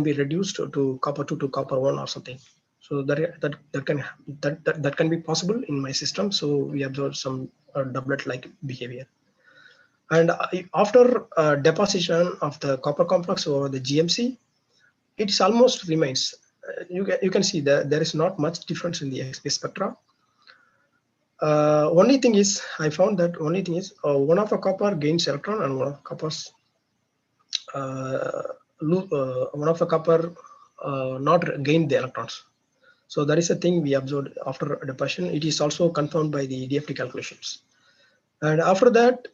be reduced to copper 2 to copper 1 or something. So that can be possible in my system. So we observe some doublet-like behavior. And after deposition of the copper complex over the GMC, it almost remains. You can see that there is not much difference in the XPS spectra. Only thing is, I found that one of the copper gains electron and one of coppers not gain the electrons. So that is a thing we observed after deposition. It is also confirmed by the DFT calculations. And after that,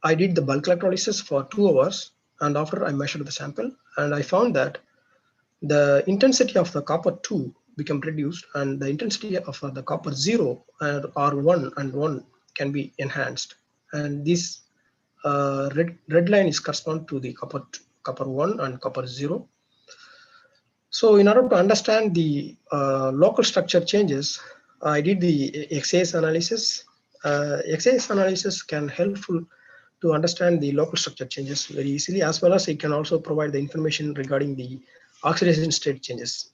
I did the bulk electrolysis for 2 hours. And after I measured the sample, and I found that the intensity of the copper 2 become reduced, and the intensity of the copper 0 or 1 and 1 can be enhanced. And this red line is correspond to the copper 1 and copper 0. So in order to understand the local structure changes, I did the XAS analysis. XAS analysis can helpful to understand the local structure changes very easily, as well as it can also provide the information regarding the oxidation state changes.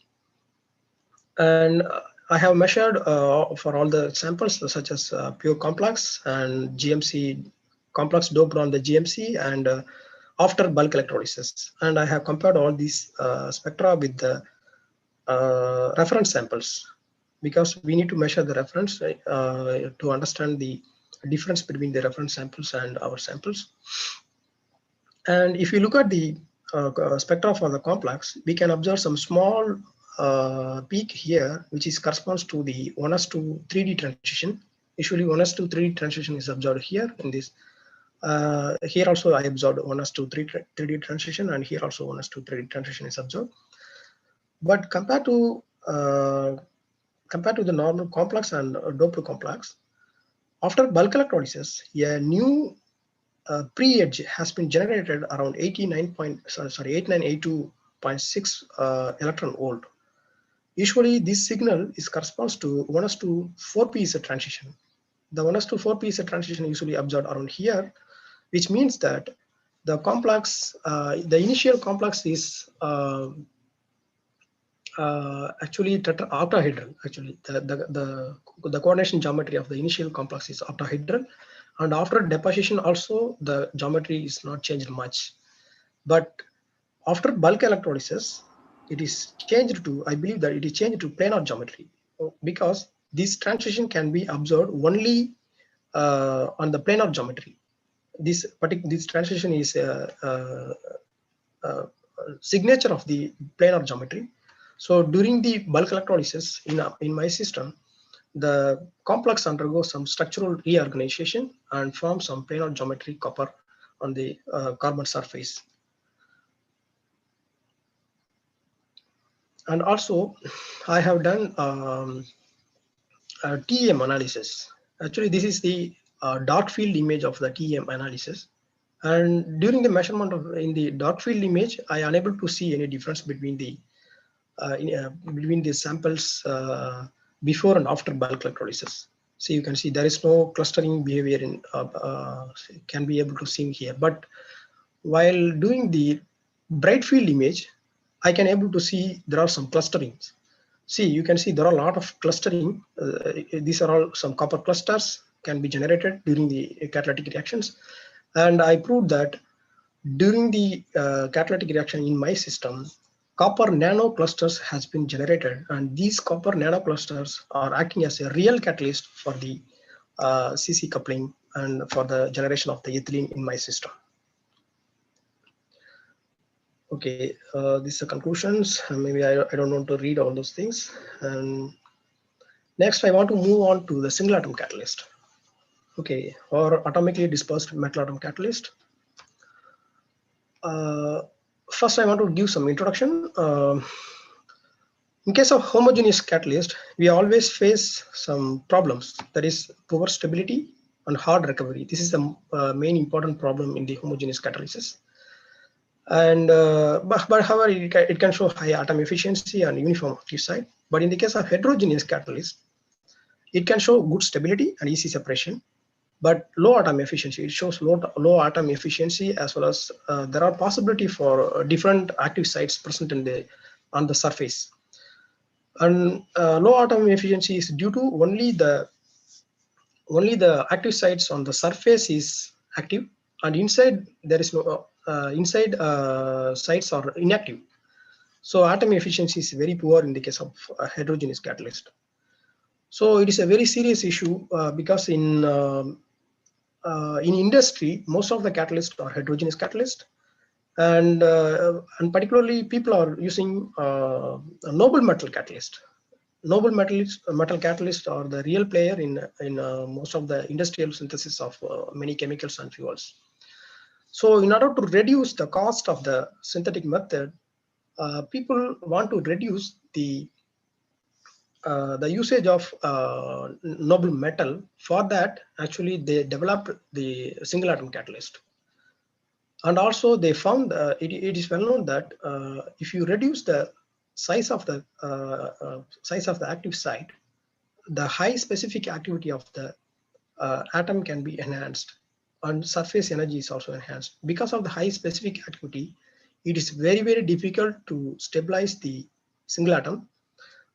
And I have measured for all the samples, such as pure complex and GMC complex doped on the GMC and after bulk electrolysis. And I have compared all these spectra with the reference samples, because we need to measure the reference to understand the difference between the reference samples and our samples. And if you look at the spectra for the complex, we can observe some small peak here, which is corresponds to the 1s to 3D transition. Usually 1s to 3D transition is observed here in this. Here also I observed 1s to 3D transition, and here also 1s to 3D transition is observed. But compared to the normal complex and doped complex, after bulk electrolysis, a new pre-edge has been generated around 8982.6 electron volt. Usually, this signal corresponds to 1s to 4p transition. The 1s to 4p transition usually observed around here, which means that the complex, the initial complex is actually octahedral. Actually, the coordination geometry of the initial complex is octahedral, and after deposition also the geometry is not changed much. But after bulk electrolysis, it is changed to, I believe that it is changed to planar geometry, because this transition can be observed only on the planar geometry. this transition is signature of the planar geometry. So during the bulk electrolysis in my system, the complex undergoes some structural reorganization and forms some planar geometry copper on the carbon surface. And also, I have done TEM analysis. Actually, this is the dark field image of the TEM analysis. And during the measurement of in the dark field image, I am unable to see any difference between the samples before and after bulk electrolysis. So you can see there is no clustering behavior in can be able to see here. But while doing the bright field image, I can able to see there are some clusterings. See, you can see there are a lot of clustering. These are all some copper clusters can be generated during the catalytic reactions. And I proved that during the catalytic reaction in my system, copper nanoclusters has been generated, and these copper nanoclusters are acting as a real catalyst for the CC coupling and for the generation of the ethylene in my system. Okay, these are conclusions. Maybe I don't want to read all those things. And next, I want to move on to the single atom catalyst. Okay, or atomically dispersed metal atom catalyst. First, I want to give some introduction. In case of homogeneous catalyst, we always face some problems. That is poor stability and hard recovery. This is the main important problem in the homogeneous catalysis. And but however, it can show high atom efficiency and uniform active site. But in the case of heterogeneous catalyst, it can show good stability and easy separation, but low atom efficiency. It shows low atom efficiency, as well as there are possibility for different active sites present on the surface. And low atom efficiency is due to only the active sites on the surface is active, and inside there is no sites are inactive. So atom efficiency is very poor in the case of heterogeneous catalyst. So it is a very serious issue because in industry, most of the catalysts are heterogeneous catalyst, and particularly people are using a noble metal catalyst. Noble metal catalysts are the real player in most of the industrial synthesis of many chemicals and fuels. So in order to reduce the cost of the synthetic method, people want to reduce the usage of noble metal. For that, actually, they developed the single atom catalyst. And also, they found it is well known that if you reduce the size of the active site, the high specific activity of the atom can be enhanced, and surface energy is also enhanced. Because of the high specific activity, it is very, very difficult to stabilize the single atom.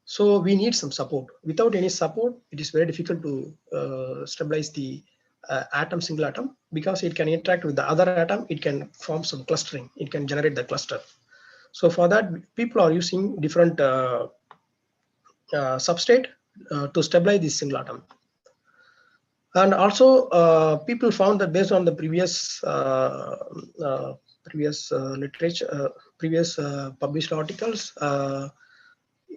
So we need some support. Without any support, it is very difficult to stabilize the single atom, because it can interact with the other atom. It can form some clustering. It can generate the cluster. So for that, people are using different substrate to stabilize this single atom. And also, people found that based on the previous literature, previous published articles,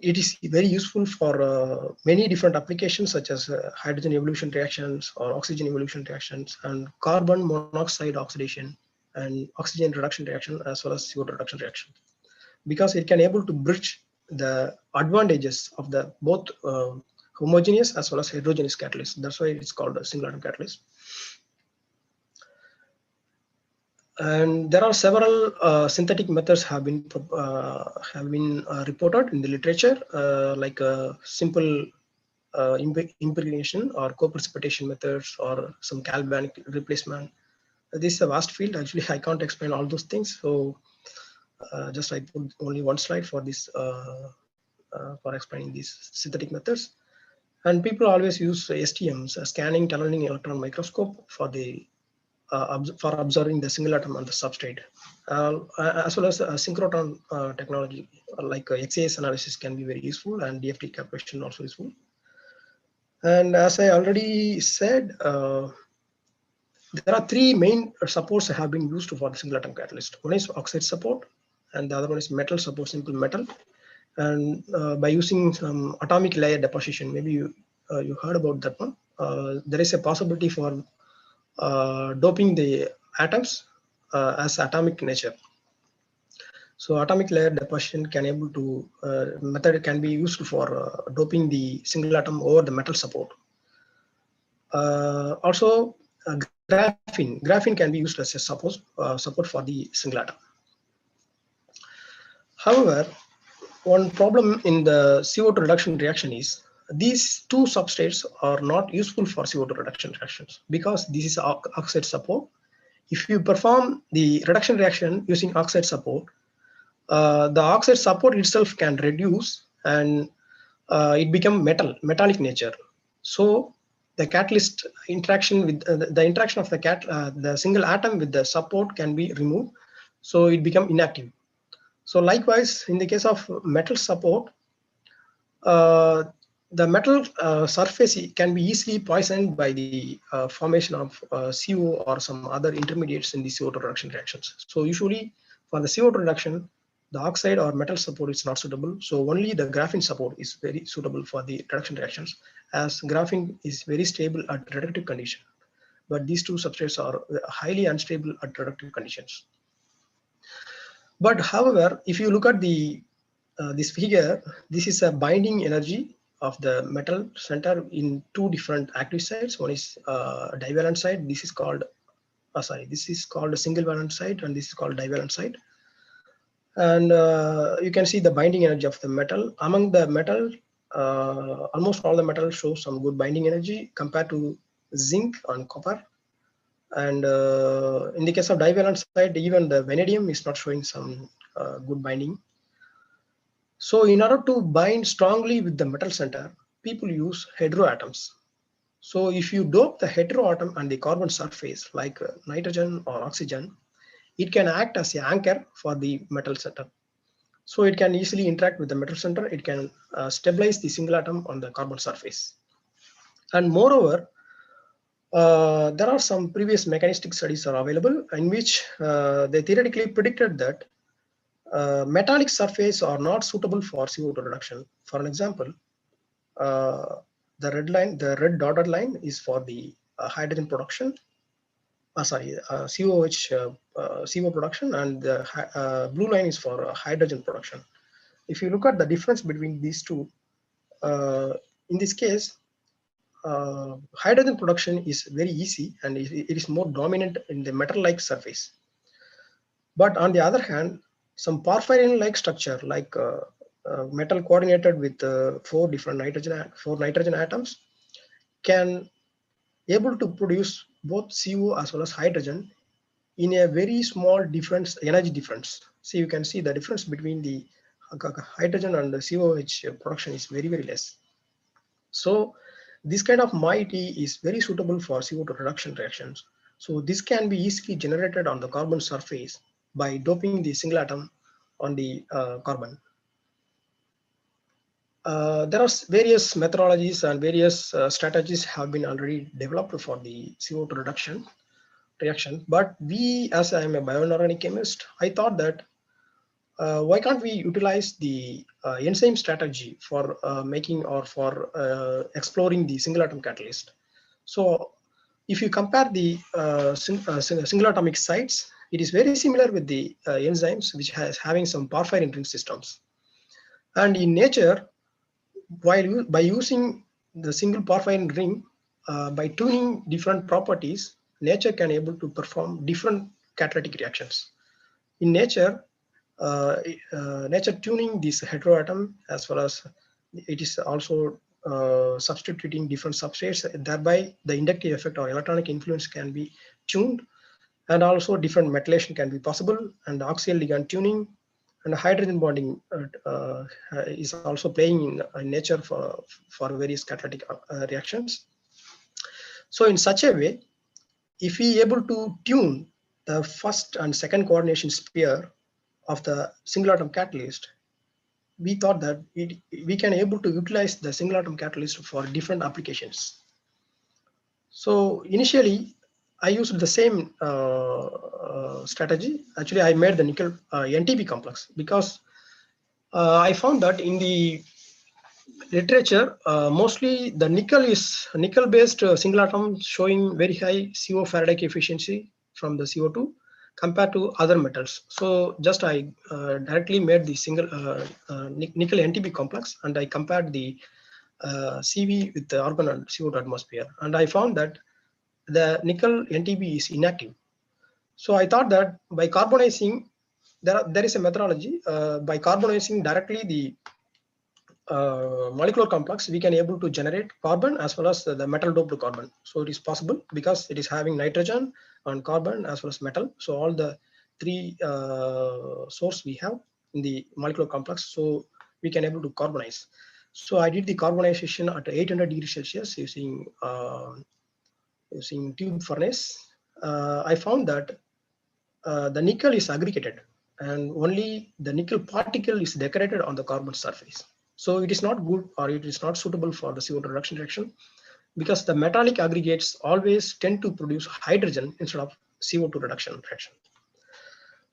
it is very useful for many different applications, such as hydrogen evolution reactions or oxygen evolution reactions, and carbon monoxide oxidation and oxygen reduction reaction, as well as CO2 reduction reaction, because it can able to bridge the advantages of the both homogeneous as well as heterogeneous catalyst. That's why it's called a single atom catalyst. And there are several synthetic methods have been reported in the literature, like simple impregnation or co-precipitation methods, or some galvanic replacement. This is a vast field. Actually, I can't explain all those things. So just I put only one slide for this for explaining these synthetic methods. And people always use STMs, scanning tunneling electron microscope, for the for observing the single atom on the substrate, as well as synchrotron technology like XAS analysis can be very useful, and DFT calculation also useful. And as I already said, there are three main supports that have been used for the single atom catalyst. One is oxide support, and the other one is metal support, simple metal. And by using some atomic layer deposition, maybe you heard about that one. There is a possibility for doping the atoms as atomic nature. So atomic layer deposition can able to method can be used for doping the single atom over the metal support. Also, graphene can be used as a support for the single atom. However, one problem in the CO2 reduction reaction is these two substrates are not useful for CO2 reduction reactions because this is oxide support. If you perform the reduction reaction using oxide support, the oxide support itself can reduce and it become metallic nature. So the catalyst interaction with the interaction of the single atom with the support can be removed, so it become inactive. So likewise, in the case of metal support, the metal surface can be easily poisoned by the formation of CO or some other intermediates in the CO2 reduction reactions. So usually for the CO2 reduction, the oxide or metal support is not suitable. So only the graphene support is very suitable for the reduction reactions, as graphene is very stable at reductive condition. But these two substrates are highly unstable at reductive conditions. But however, if you look at the this figure, this is a binding energy of the metal center in two different active sites. One is divalent site. This is called this is called a single valent site, and this is called divalent site. And you can see the binding energy of the metal. Among the metal, almost all the metal show some good binding energy compared to zinc and copper. And in the case of divalent site, even the vanadium is not showing some good binding. So in order to bind strongly with the metal center, people use heteroatoms. So if you dope the heteroatom and the carbon surface like nitrogen or oxygen, it can act as an anchor for the metal center. So it can easily interact with the metal center. It can stabilize the single atom on the carbon surface. And moreover, there are some previous mechanistic studies are available in which they theoretically predicted that metallic surface are not suitable for CO2 reduction. For an example, the red dotted line is for the hydrogen production. CO production, and the blue line is for hydrogen production. If you look at the difference between these two, in this case, hydrogen production is very easy and it is more dominant in the metal-like surface. But on the other hand, some porphyrin-like structure like metal coordinated with four nitrogen atoms can able to produce both CO as well as hydrogen in a very small energy difference. So you can see the difference between the hydrogen and the COH production is very, very less. So this kind of moiety is very suitable for CO2 reduction reactions. So this can be easily generated on the carbon surface by doping the single atom on the carbon. There are various methodologies and various strategies have been already developed for the CO2 reduction reaction. But we, as I am a bioinorganic chemist, I thought that why can't we utilize the enzyme strategy for making or for exploring the single atom catalyst? So if you compare the single atomic sites, it is very similar with the enzymes which has having some porphyrin ring systems. And in nature, by using the single porphyrin ring, by tuning different properties, nature can able to perform different catalytic reactions. In nature, nature tuning this heteroatom as well as it is also substituting different substrates, thereby the inductive effect or electronic influence can be tuned, and also different metallation can be possible, and axial ligand tuning and hydrogen bonding is also playing in nature for various catalytic reactions. So in such a way, if we able to tune the first and second coordination sphere of the single atom catalyst, we thought that we can able to utilize the single atom catalyst for different applications. So initially, I used the same strategy. Actually, I made the nickel NTB complex because I found that in the literature, mostly the nickel-based single atom showing very high CO Faraday efficiency from the CO2 compared to other metals. So just I directly made the single nickel NTB complex, and I compared the CV with the argon and CO2 atmosphere, and I found that the nickel NTB is inactive. So I thought that by carbonizing, there is a methodology. By carbonizing directly the molecular complex, we can able to generate carbon as well as the metal doped carbon. So it is possible because it is having nitrogen and carbon as well as metal. So all the three source we have in the molecular complex, so we can able to carbonize. So I did the carbonization at 800 degrees Celsius using tube furnace. I found that the nickel is aggregated and only the nickel particle is decorated on the carbon surface. So it is not good, or it is not suitable for the CO2 reduction reaction, because the metallic aggregates always tend to produce hydrogen instead of CO2 reduction reaction.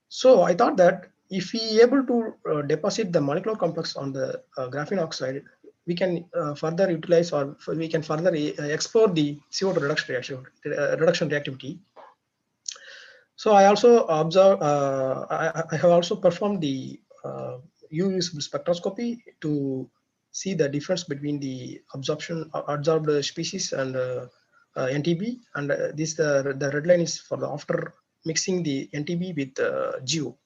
So I thought that if we able to deposit the molecular complex on the graphene oxide, we can further utilize, or we can further explore the CO2 reduction reactivity. So I also observe, I have also performed the UV visible spectroscopy to see the difference between the absorbed species and NTB. And the red line is for the after mixing the NTB with GO.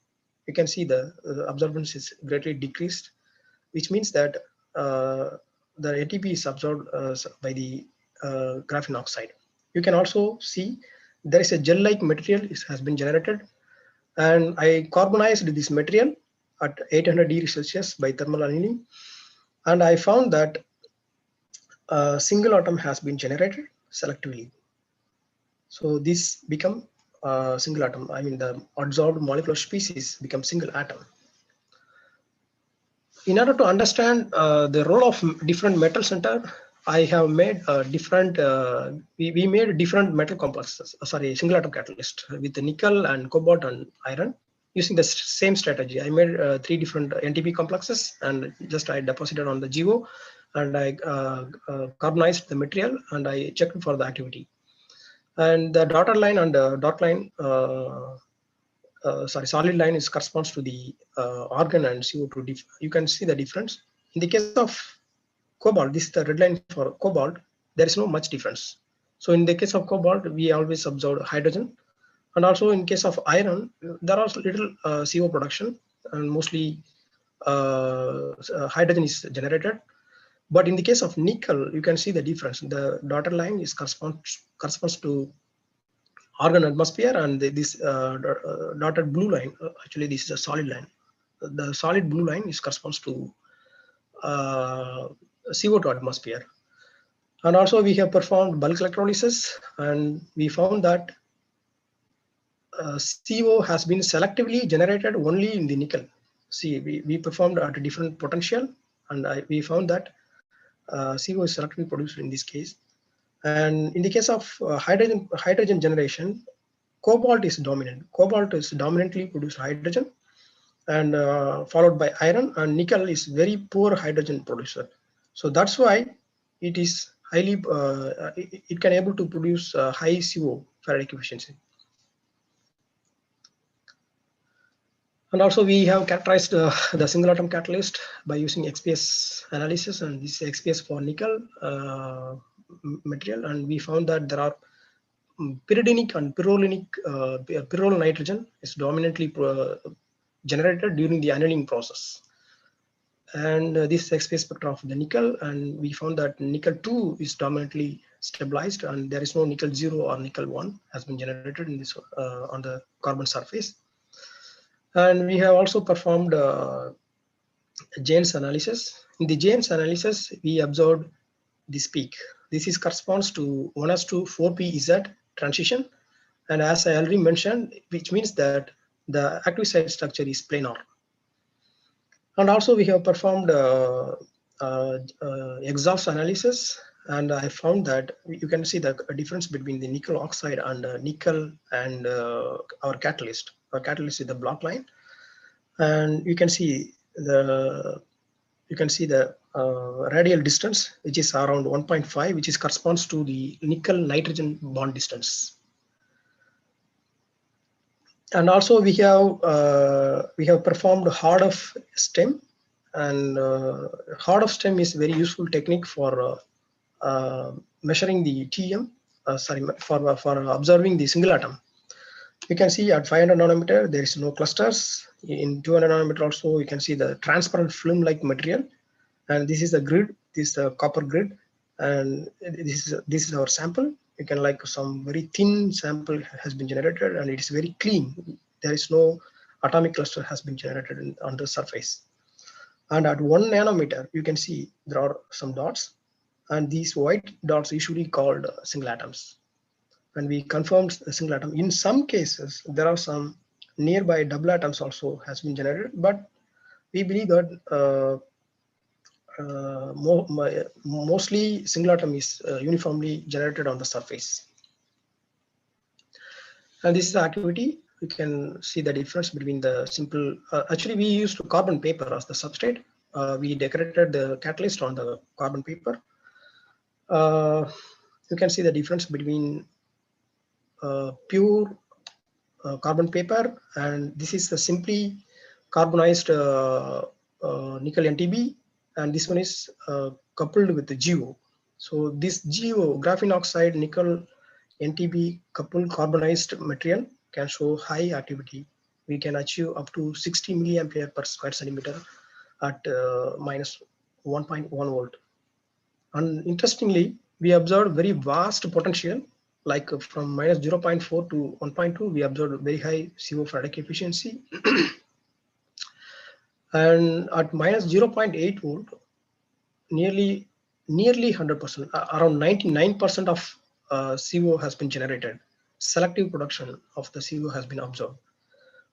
You can see the absorbance is greatly decreased, which means that the NTB is absorbed by the graphene oxide. You can also see there is a gel-like material has been generated, and I carbonized this material at 800 degrees Celsius by thermal annealing, and I found that a single atom has been generated selectively. So this become a single atom. I mean, the adsorbed molecular species become single atom. In order to understand the role of different metal center, I have made different. We made different metal complexes. Single atom catalyst with the nickel and cobalt and iron. Using the same strategy, I made 3 different NTP complexes, and just I deposited on the GO, and I carbonized the material, and I checked for the activity. And the dotted line and the dot line, solid line is corresponds to the argon and CO2. You can see the difference. In the case of cobalt, this is the red line for cobalt, there is no much difference. So in the case of cobalt, we always observe hydrogen. And also in case of iron, there are little CO production, and mostly hydrogen is generated. But in the case of nickel, you can see the difference. The dotted line is corresponds to argon atmosphere, and this dotted blue line, actually this is a solid line. The solid blue line is corresponds to CO2 atmosphere. And also we have performed bulk electrolysis, and we found that CO has been selectively generated only in the nickel. See, we performed at a different potential, and we found that CO is selectively produced in this case. And in the case of hydrogen generation, cobalt is dominant. Cobalt is dominantly produced hydrogen, and followed by iron, and nickel is very poor hydrogen producer. So that's why it is highly, it can able to produce high CO Faraday efficiency. And also we have characterized the single atom catalyst by using XPS analysis, and this is XPS for nickel material, and we found that there are pyridinic and pyrrole nitrogen is dominantly generated during the annealing process. And this is XPS spectra of the nickel, and we found that nickel 2 is dominantly stabilized, and there is no nickel 0 or nickel 1 has been generated in this on the carbon surface. And we have also performed Jane's analysis. In the Jane's analysis, we observed this peak. This is corresponds to 1s to 4pZ transition, and as I already mentioned, which means that the active site structure is planar. And also we have performed exhaust analysis, and I found that you can see the difference between the nickel oxide and nickel and our catalyst. Our catalyst is the block line, and you can see the radial distance, which is around 1.5, which is corresponds to the nickel nitrogen bond distance. And also we have performed hard of stem, and hard of stem is very useful technique for measuring the TM, for observing the single atom. You can see at 500 nanometer there is no clusters. In 200 nanometer also you can see the transparent film-like material, and this is the grid. This is the copper grid, and this is our sample. You can like some very thin sample has been generated, and it is very clean. There is no atomic cluster has been generated on the surface. And at 1 nanometer you can see there are some dots, and these white dots usually called single atoms. And we confirmed the single atom. In some cases there are some nearby double atoms also has been generated, but we believe that mostly single atom is uniformly generated on the surface. And this is the activity. You can see the difference between the simple, actually we used carbon paper as the substrate. We decorated the catalyst on the carbon paper. You can see the difference between pure carbon paper, and this is the simply carbonized nickel NTB, and this one is coupled with the GO. So this GO, graphene oxide nickel NTB coupled carbonized material, can show high activity. We can achieve up to 60 milliampere per square centimeter at minus 1.1 volt. And interestingly, we observed very vast potential, like from minus 0.4 to 1.2, we observed very high CO Faraday efficiency. And at minus 0.8 volt, nearly 100%, around 99% of CO has been generated. Selective production of the CO has been observed.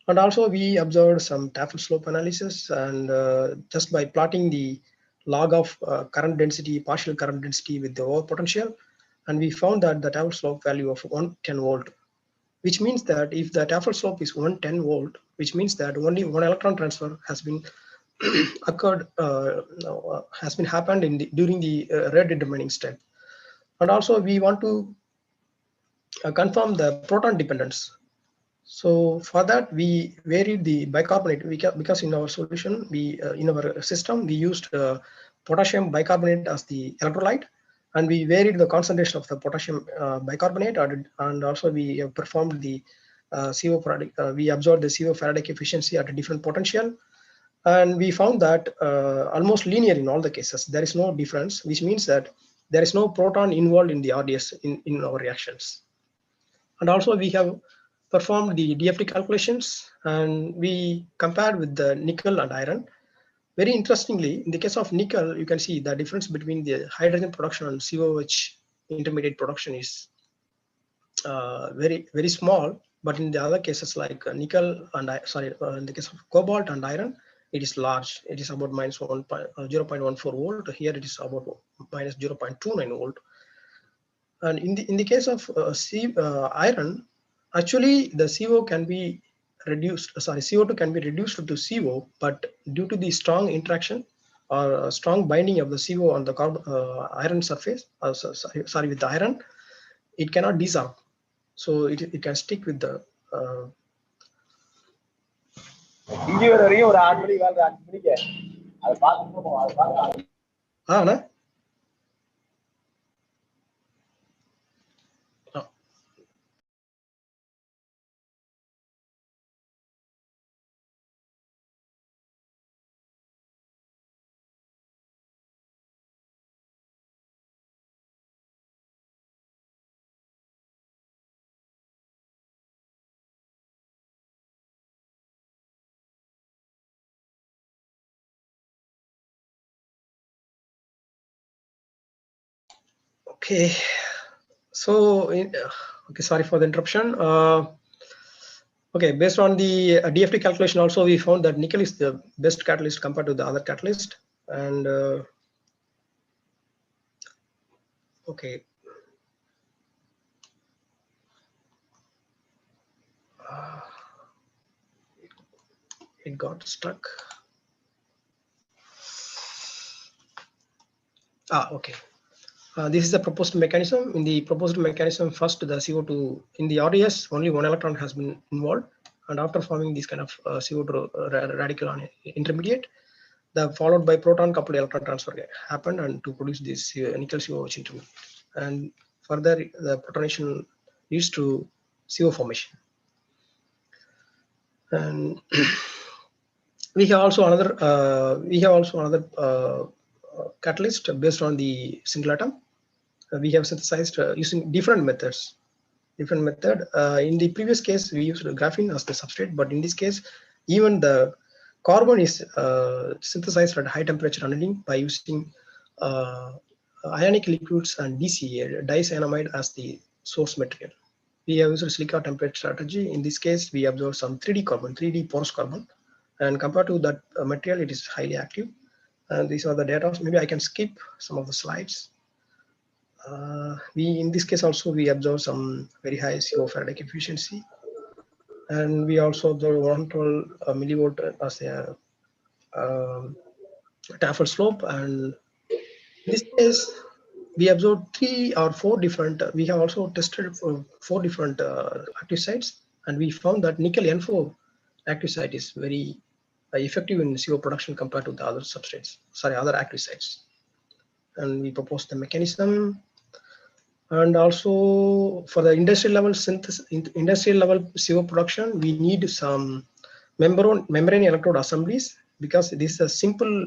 And also we observed some Tafel slope analysis, and just by plotting the log of current density, partial current density with the over potential, and we found that the Tafel slope value of 110 volt, which means that if the Tafel slope is 110 volt, which means that only one electron transfer has been occurred, has been happened during the rate determining step. And also we want to confirm the proton dependence. So for that we varied the bicarbonate, because in our solution, in our system we used potassium bicarbonate as the electrolyte, and we varied the concentration of the potassium bicarbonate, and also we have performed the CO Faraday. We observed the CO Faraday efficiency at a different potential, and we found that almost linear in all the cases. There is no difference, which means that there is no proton involved in the RDS in our reactions. And also we have performed the DFT calculations, and we compared with the nickel and iron. Very interestingly, in the case of nickel, you can see the difference between the hydrogen production and COH intermediate production is very small. But in the other cases like nickel and in the case of cobalt and iron, it is large. It is about minus 0.14 volt. Here it is about minus 0.29 volt. And in the case of iron, actually the CO can be reduced. CO2 can be reduced to CO, but due to the strong interaction or strong binding of the CO on the iron surface, with the iron, it cannot dissolve. So it can stick with the. Okay, so okay, sorry for the interruption. Okay, based on the DFT calculation, also we found that nickel is the best catalyst compared to the other catalyst, and Okay. It got stuck. Okay. This is the proposed mechanism. In the proposed mechanism, first the CO2 in the RDS, only one electron has been involved, and after forming this kind of CO2 radical on intermediate, the followed by proton coupled electron transfer happened, and to produce this nickel COH intermediate, and further the protonation leads to CO formation. And we have also another catalyst based on the single atom. We have synthesized using different methods. In the previous case, we used graphene as the substrate, but in this case, even the carbon is synthesized at high temperature annealing by using ionic liquids and DC, dicyanamide, as the source material. We have used silica temperature strategy. In this case, we observe some 3D carbon, 3D porous carbon, and compared to that material, it is highly active. And these are the data. Maybe I can skip some of the slides. In this case also we observe some very high CO Faraday efficiency, and we also observe 112 millivolt as a Tafel slope. And in this case we observed 3 or 4 different. We have also tested for 4 different active sites, and we found that nickel N4 active site is very effective in CO production compared to the other substrates. Other active sites. And we proposed the mechanism. And also for the industrial level CO production, we need some membrane electrode assemblies, because this is a simple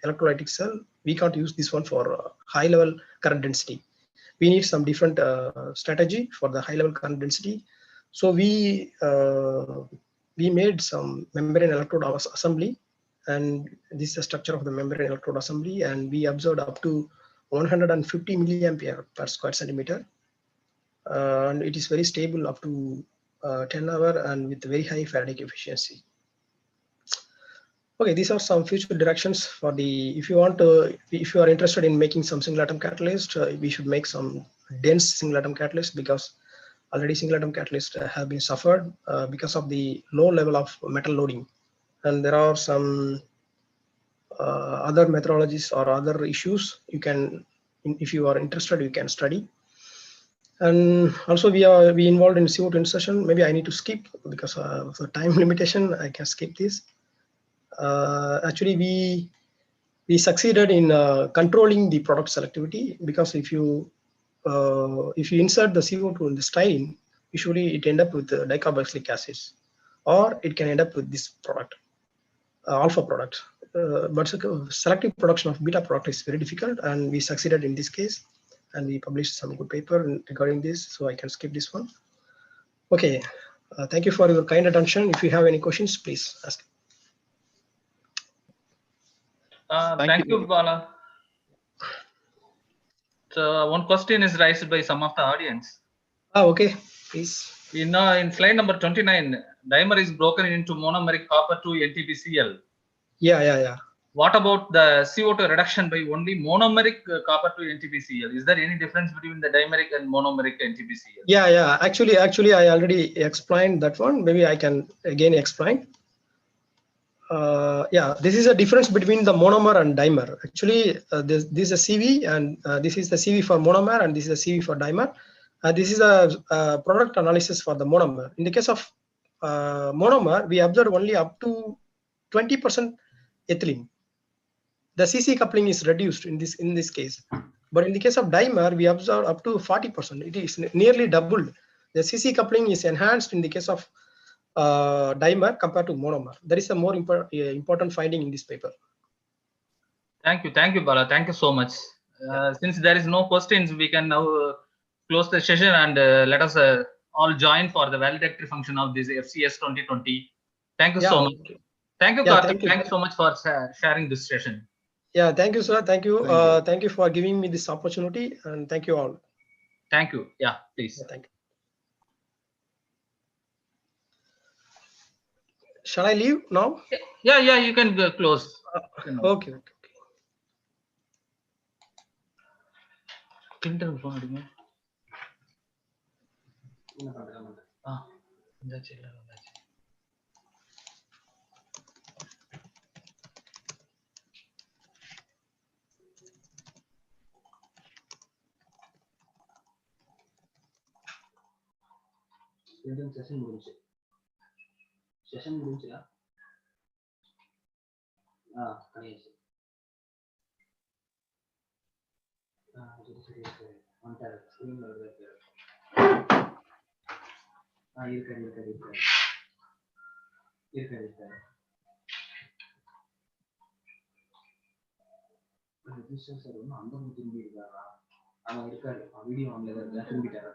electrolytic cell. We can't use this one for high level current density. We need some different strategy for the high level current density. So we made some membrane electrode assembly, and this is the structure of the membrane electrode assembly, and we observed up to 150 milliampere per square centimeter, and it is very stable up to 10 hours and with very high Faraday efficiency. Okay, these are some future directions for the. If you are interested in making some single atom catalyst, we should make some dense single atom catalyst, because already single atom catalysts have been suffered because of the low level of metal loading, and there are some other methodologies or other issues you can, if you are interested, you can study. And also we involved in CO2 insertion. Maybe I need to skip because of the time limitation. I can skip this. Actually, we succeeded in controlling the product selectivity, because if you insert the CO2 in the styrene, usually it end up with dicarboxylic acids, or it can end up with this product, alpha product. But selective production of beta product is very difficult, and we succeeded in this case, and we published some good paper regarding this, so I can skip this one. Okay, thank you for your kind attention. If you have any questions, please ask. Thank you, Bala. So one question is raised by some of the audience. Okay, please. In slide number 29, dimer is broken into monomeric copper to NTPCl. Yeah. What about the CO2 reduction by only monomeric copper to NTPCl? Is there any difference between the dimeric and monomeric NTPCl? Yeah. Actually, I already explained that one. Maybe I can again explain. Yeah, this is a difference between the monomer and dimer. Actually, this is a CV, and this is the CV for monomer, and this is the CV for dimer. This is a product analysis for the monomer. In the case of monomer, we observe only up to 20% ethylene. The CC coupling is reduced in this case, but in the case of dimer, we observe up to 40%. It is nearly doubled. The CC coupling is enhanced in the case of dimer compared to monomer. That is a more important finding in this paper. Thank you, Bala. Thank you so much. Since there is no questions, we can now close the session, and let us all join for the valedictory function of this FCS 2020. Thank you so much. Thank you, Karthik. Thank you so much for sharing this session. Yeah, thank you, sir. Thank you. Thank you for giving me this opportunity, and thank you all. Thank you. Yeah, please. Yeah, thank you. Shall I leave now? Yeah, you can close. Okay. Clinton phone அடிங்க. வந்தாச்சு இல்ல வந்தாச்சு. Session முடிஞ்சுடா. Ganesh. சரி வந்துட்டாரு. ஸ்கிரீன்ல வருது. இருக்காரு. Register sir ஒன்றும் அந்த திரும்பி இருக்காரா? அவன் இருக்காரு. வீடியோ ஆன்ல தான் திரும்பிட்டாரா?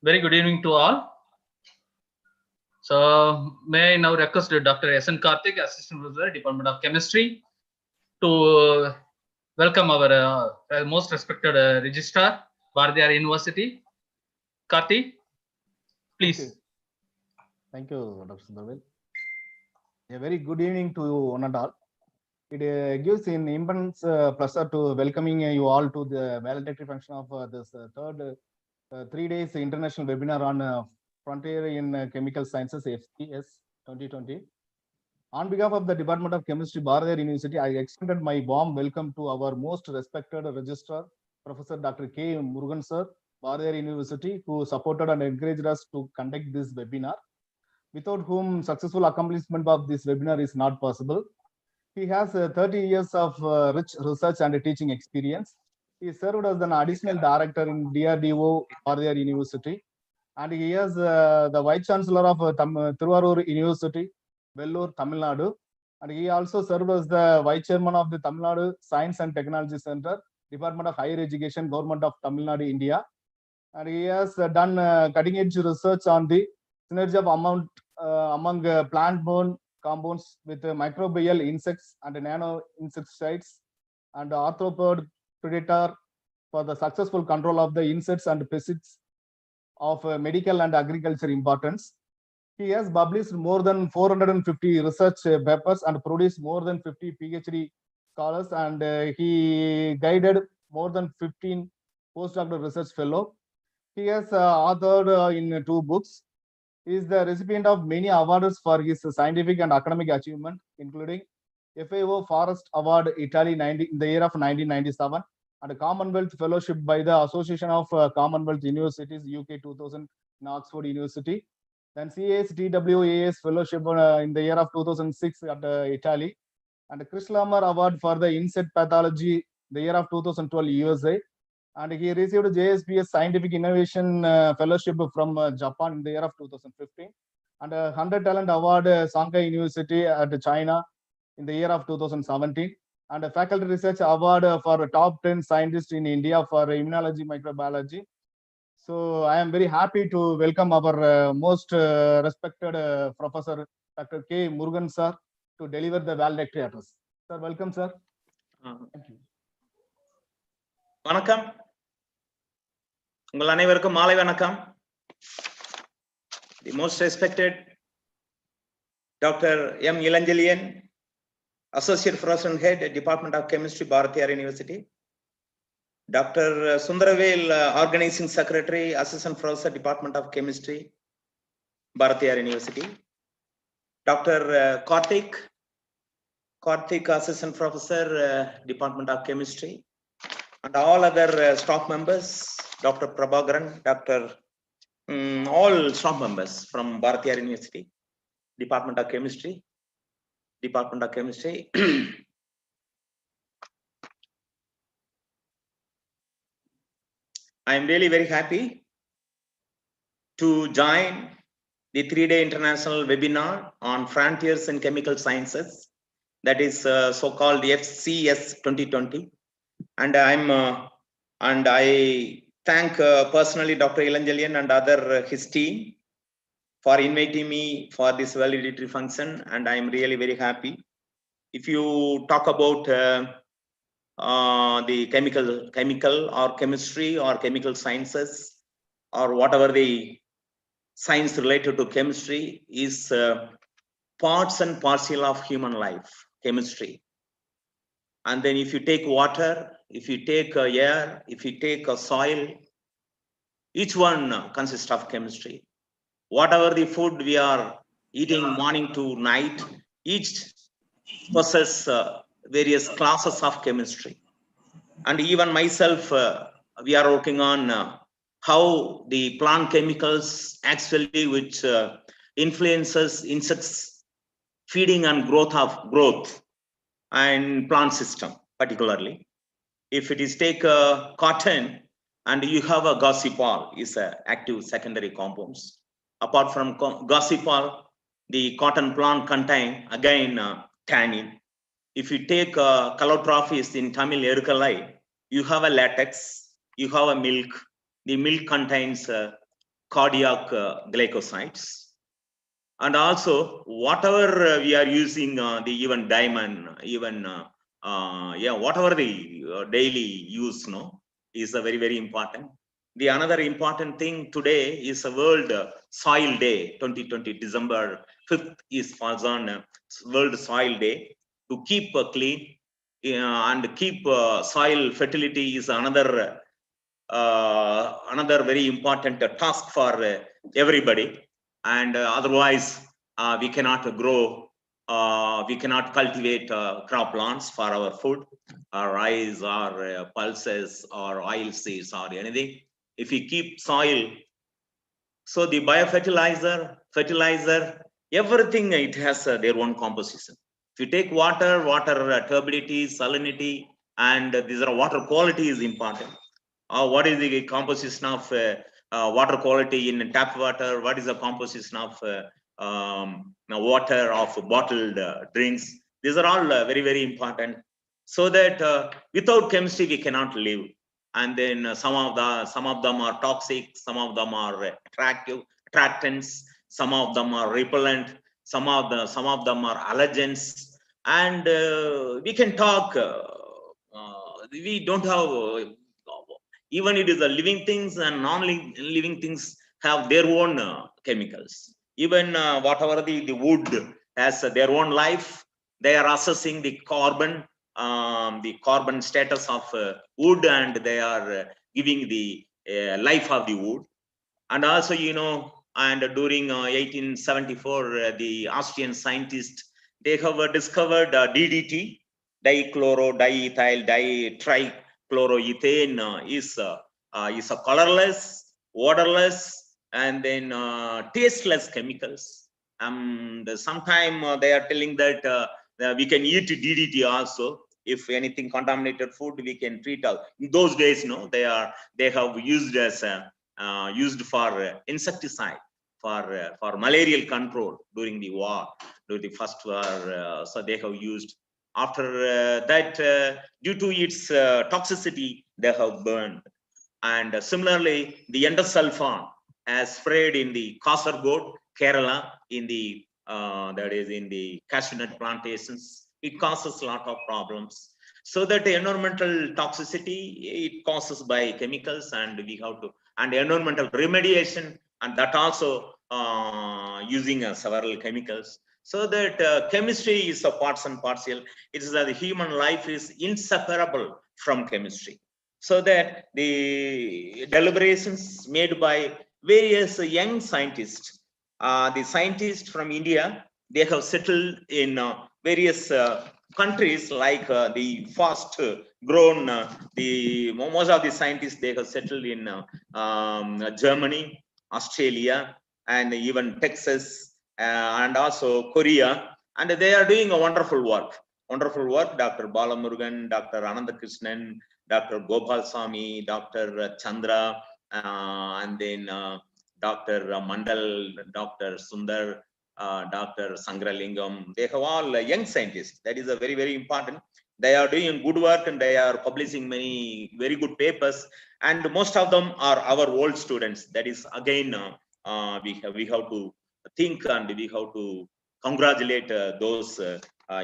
Very good evening to all. So may I now request Dr. S.N. Karthik, Assistant Professor, Department of Chemistry, to welcome our most respected registrar, Bharatiyar University. Karthik, please. Thank you, Dr. Sundarvel. A very good evening to one and all. It gives an immense pleasure to welcoming you all to the valedictory function of this third 3 days international webinar on Frontier in Chemical Sciences, FCS 2020. On behalf of the Department of Chemistry, Bharatiyar University, I extended my warm welcome to our most respected registrar, Professor Dr. K. Murugan sir, Bharatiyar University, who supported and encouraged us to conduct this webinar, without whom successful accomplishment of this webinar is not possible. He has 30 years of rich research and teaching experience. He served as an additional director in DRDO, Bharatiyar University, and he is the Vice Chancellor of Thiruvarur University, Vellore, Tamil Nadu. And he also served as the Vice Chairman of the Tamil Nadu Science and Technology Center, Department of Higher Education, Government of Tamil Nadu, India. And he has done cutting-edge research on the synergy of among plant-borne compounds with microbial insects and nano insecticides and arthropod predator for the successful control of the insects and pests of medical and agriculture importance. He has published more than 450 research papers and produced more than 50 PhD scholars, and he guided more than 15 postdoctoral research fellows. He has authored in 2 books. He is the recipient of many awards for his scientific and academic achievement, including FAO Forest Award Italy in the year of 1997, and a Commonwealth Fellowship by the Association of Commonwealth Universities, UK 2000 in Oxford University. Then CASTWAS Fellowship in the year of 2006 at Italy, and Krishlamer Award for the Insect Pathology the year of 2012 USA. And he received JSPS Scientific Innovation Fellowship from Japan in the year of 2015, and a 100 Talent Award Shanghai University at China in the year of 2017, and a Faculty Research Award for top 10 scientists in India for immunology microbiology. So I am very happy to welcome our most respected Professor Dr. K. Murugan sir to deliver the valedictory address. Sir, welcome, sir. Thank you. வணக்கம், உங்கள் அனைவருக்கும் மாலை வணக்கம். The most respected Dr. M. Ilanjalian, Associate Professor and Head, Department of Chemistry, Bharatiyar University. Dr. Sundarvel, Organizing Secretary, Assistant Professor, Department of Chemistry, Bharatiyar University. Dr. Karthik, Assistant Professor, Department of Chemistry. And all other staff members, Dr. Prabhakaran, all staff members from Bharatiyar University, Department of Chemistry. I am really very happy to join the 3-day international webinar on Frontiers in Chemical Sciences, that is so-called FCS 2020. And I thank personally Dr. Ilanjalian and his team for inviting me for this valedictory function, and I am really very happy. If you talk about the chemical or chemistry or chemical sciences or whatever the science related to chemistry is parts and parcel of human life, chemistry. And then if you take water, if you take air, if you take soil, each one consists of chemistry. Whatever the food we are eating morning to night, each possess various classes of chemistry. And even myself, we are working on how the plant chemicals actually which influences insects feeding and growth and plant system particularly. If it is take cotton and you have a gossypol is a active secondary compounds. Apart from gossypol, the cotton plant contain again tannin. If you take calotropis in Tamil erukali, you have a latex, you have a milk. The milk contains cardiac glycosides. And also whatever we are using the even diamond, even whatever the daily use is a very important. The another important thing today is a World Soil Day 2020 December 5th is falls on World Soil Day to keep clean and keep soil fertility is another very important task for everybody. And otherwise we cannot grow, we cannot cultivate crop plants for our food, rice or pulses or oil seeds or anything. If we keep soil, so the biofertilizer, fertilizer, everything it has their own composition. If you take water turbidity, salinity, and these are water quality is important. What is the composition of water quality in tap water? What is the composition of water of bottled drinks? These are all very important. So that without chemistry we cannot live. And then some of them are toxic, some of them are attractants, some of them are repellent, some of them are allergens, and we can talk. We don't have even it is a living things and non-living things have their own chemicals. Even whatever the wood has their own life, they are assessing the carbon status of wood, and they are giving the life of the wood. And also, and during 1874, the Austrian scientists, they have discovered DDT, dichloro, diethyl, trichloroethane is a colorless, odorless, and then tasteless chemicals. Sometime they are telling that we can eat DDT also. If anything contaminated food, we can treat out. In those days, they have used as used for insecticide for malarial control during the war, during the first war. So they have used. After that, due to its toxicity, they have burned. And similarly, the endosulfan has sprayed in the Kasargod, Kerala, in the that is in the cashew nut plantations. It causes a lot of problems. So that the environmental toxicity, it causes by chemicals, and we have to, and environmental remediation, and that also using several chemicals. So that chemistry is a parts and parcel. It is that the human life is inseparable from chemistry. So that the deliberations made by various young scientists, the scientists from India, they have settled in various countries like the fast grown, the most of the scientists, they have settled in Germany, Australia, and even Texas, and also Korea, and they are doing a wonderful work. Dr. Balamurugan, Dr. Anandakrishnan, Dr. Gopal Swami, Dr. Chandra, and then Dr. Mandal, Dr. Sundar, Dr. Sangralingam. They have all young scientists. That is a very important. They are doing good work, and they are publishing many very good papers. And most of them are our old students. That is again we have to think, and we have to congratulate those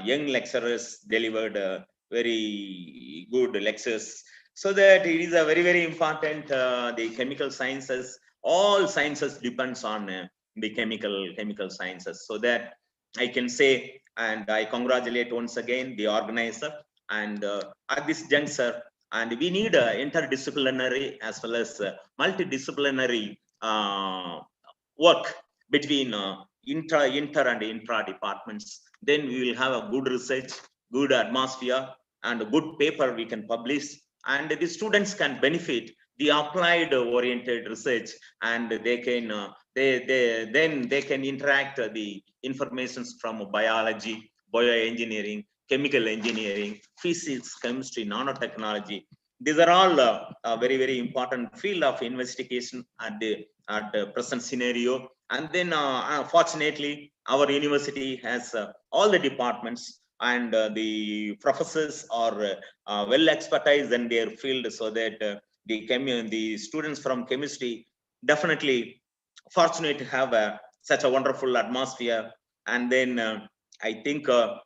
young lecturers delivered very good lectures. So that it is a very important the chemical sciences all sciences depends on the chemical sciences. So that I can say, and I congratulate once again the organizer, and at this juncture, and we need interdisciplinary as well as multidisciplinary work between inter and intra departments. Then we will have a good research, good atmosphere, and a good paper we can publish, and the students can benefit the applied oriented research, and they can then they can interact the informations from biology, bioengineering, chemical engineering, physics, chemistry, nanotechnology. These are all very, very important field of investigation at the present scenario. And then fortunately, our university has all the departments, and the professors are well expertised in their field, so that the students from chemistry definitely fortunate to have such a wonderful atmosphere. And then I think the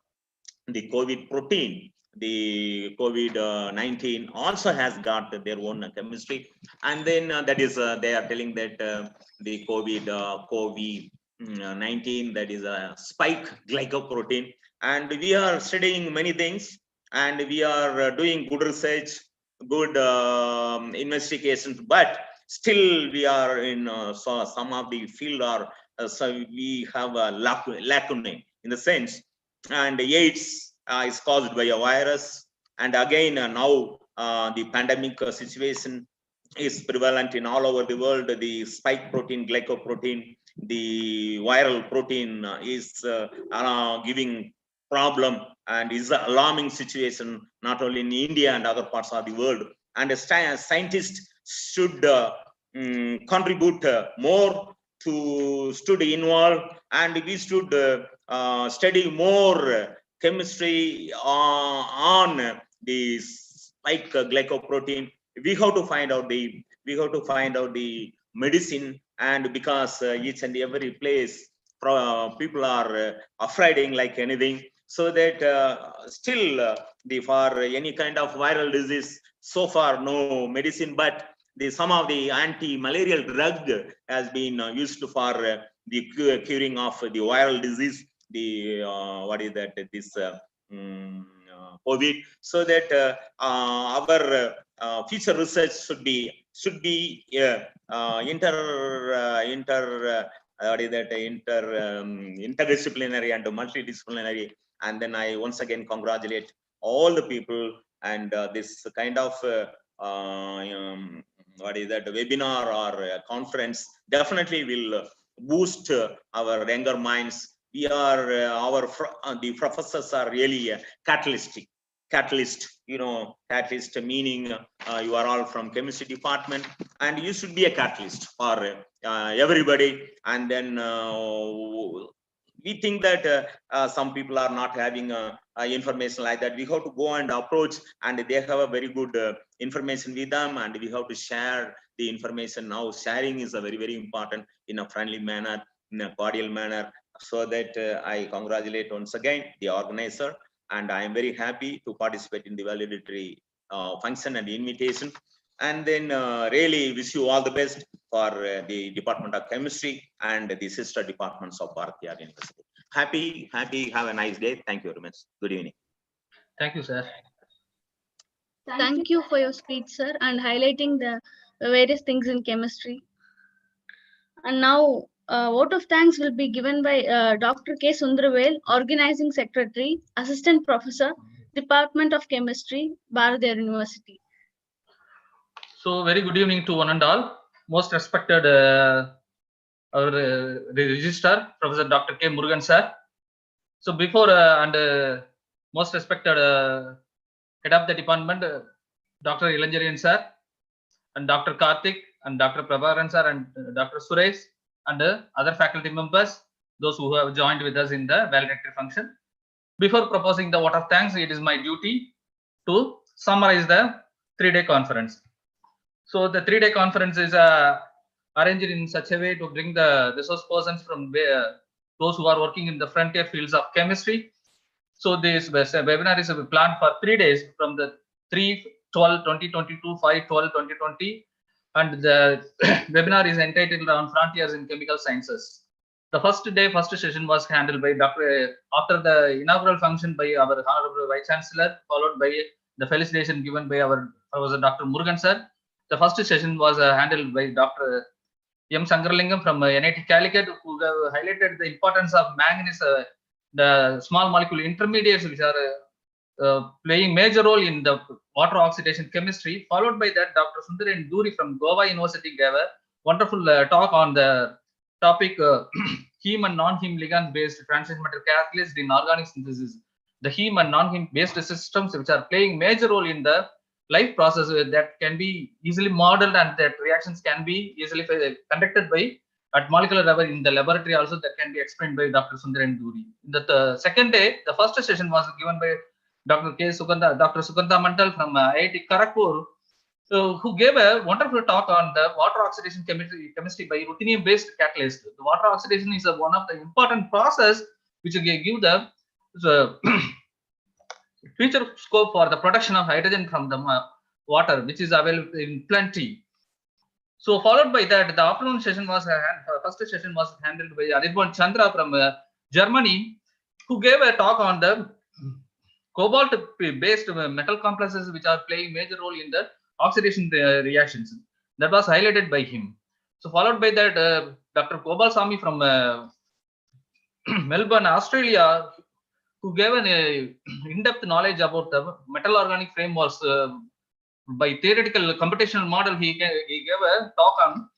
COVID protein, the COVID-19 also has got their own chemistry. And then that is, they are telling that the COVID-19, that is a spike glycoprotein. And we are studying many things, and we are doing good research, good investigations, but still we are in so some of the field are so we have a lacunae in the sense, and AIDS is caused by a virus, and again now the pandemic situation is prevalent in all over the world. The spike protein, glycoprotein, the viral protein is giving problem, and is an alarming situation not only in India and other parts of the world. And scientists should contribute more to study involved, and we should study more chemistry on the spike glycoprotein. We have to find out the medicine, and because each and every place people are afraid like anything, so that still for any kind of viral disease, so far no medicine, but some of the anti-malarial drug has been used for the curing of the viral disease, the what is that, this COVID, so that our future research should be interdisciplinary and multidisciplinary. And then I once again congratulate all the people, and this kind of what is that, webinar or conference definitely will boost our younger minds. We are the professors are really catalyst, catalyst meaning you are all from chemistry department, and you should be a catalyst for everybody. And then we think that some people are not having information like that. We have to go and approach, and they have a very good information with them, and we have to share the information. Now sharing is a very, very important in a friendly manner, in a cordial manner. So that I congratulate once again the organizer, and I am very happy to participate in the valedictory function and invitation. And then really wish you all the best for the Department of Chemistry and the sister departments of Bharatiya University. Happy, have a nice day. Thank you very much. Good evening. Thank you, sir. Thank you for your speech, sir, and highlighting the various things in chemistry. And now, vote of thanks will be given by Dr. K. Sundravel, Organizing Secretary, Assistant Professor, Department of Chemistry, Bharatiya University. So, very good evening to one and all. Most respected our registrar, Professor Dr. K. Murugan sir. So, before and most respected head of the department, Dr. Ilanjarian sir, and Dr. Karthik, and Dr. Prabharan sir, and Dr. Suresh, and other faculty members, those who have joined with us in the valedictory function. Before proposing the vote of thanks, it is my duty to summarize the 3-day conference. So the 3-day conference is arranged in such a way to bring the resource persons from those who are working in the frontier fields of chemistry. So this webinar is planned for 3 days, from the 3/12/2022, 5/12/2020, And the webinar is entitled on Frontiers in Chemical Sciences. The first session was handled by after the inaugural function by our Honorable Vice Chancellor, followed by the felicitation given by our Professor Dr. Murugan sir. The first session was handled by Dr. M. Sangaralingam from NIT Calicut, who highlighted the importance of manganese, the small molecule intermediates which are playing major role in the water oxidation chemistry. Followed by that, Dr. Sundaran Duri from Goa University gave a wonderful talk on the topic heme and non-heme ligand based transition metal catalyst in organic synthesis. The heme and non-heme based systems which are playing major role in the life process that can be easily modeled, and that reactions can be easily conducted by at molecular level in the laboratory also, that can be explained by Dr. Sundaran Duri. The second day, the first session was given by Dr. Sugandha Mandal from IIT Kharagpur, who gave a wonderful talk on the water oxidation chemistry by ruthenium based catalyst. The water oxidation is one of the important process which give the future scope for the production of hydrogen from the water, which is available in plenty. So followed by that, the afternoon session was first session was handled by Anirban Chandra from Germany, who gave a talk on the cobalt based metal complexes which are playing major role in the oxidation reactions. That was highlighted by him. So followed by that, Dr. Gopal Swami from Melbourne, Australia, who gave an in-depth knowledge about the metal organic frameworks by theoretical computational model. He gave a talk on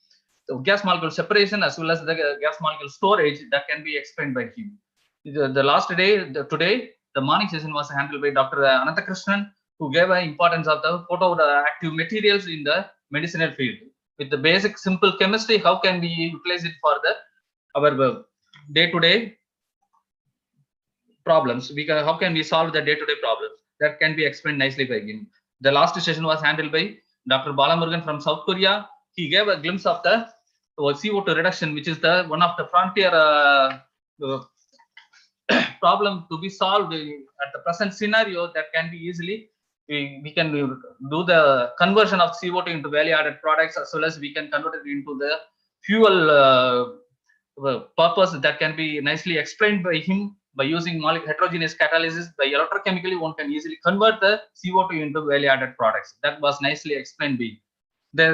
gas molecule separation as well as the gas molecule storage that can be explained by him. The last day, today, the morning session was handled by Dr. Ananthakrishnan, who gave an importance of the photoactive materials in the medicinal field. With the basic simple chemistry, how can we utilize it for our day-to-day problems? How can we solve the day-to-day problems? That can be explained nicely by him. The last session was handled by Dr. Balamurugan from South Korea. He gave a glimpse of the CO2 reduction, which is the one of the frontier problem to be solved at the present scenario. That can be easily, we can do the conversion of CO2 into value added products, as well as we can convert it into the fuel purpose. That can be nicely explained by him. By using heterogeneous catalysis, by electrochemically, one can easily convert the CO2 into value added products. That was nicely explained by.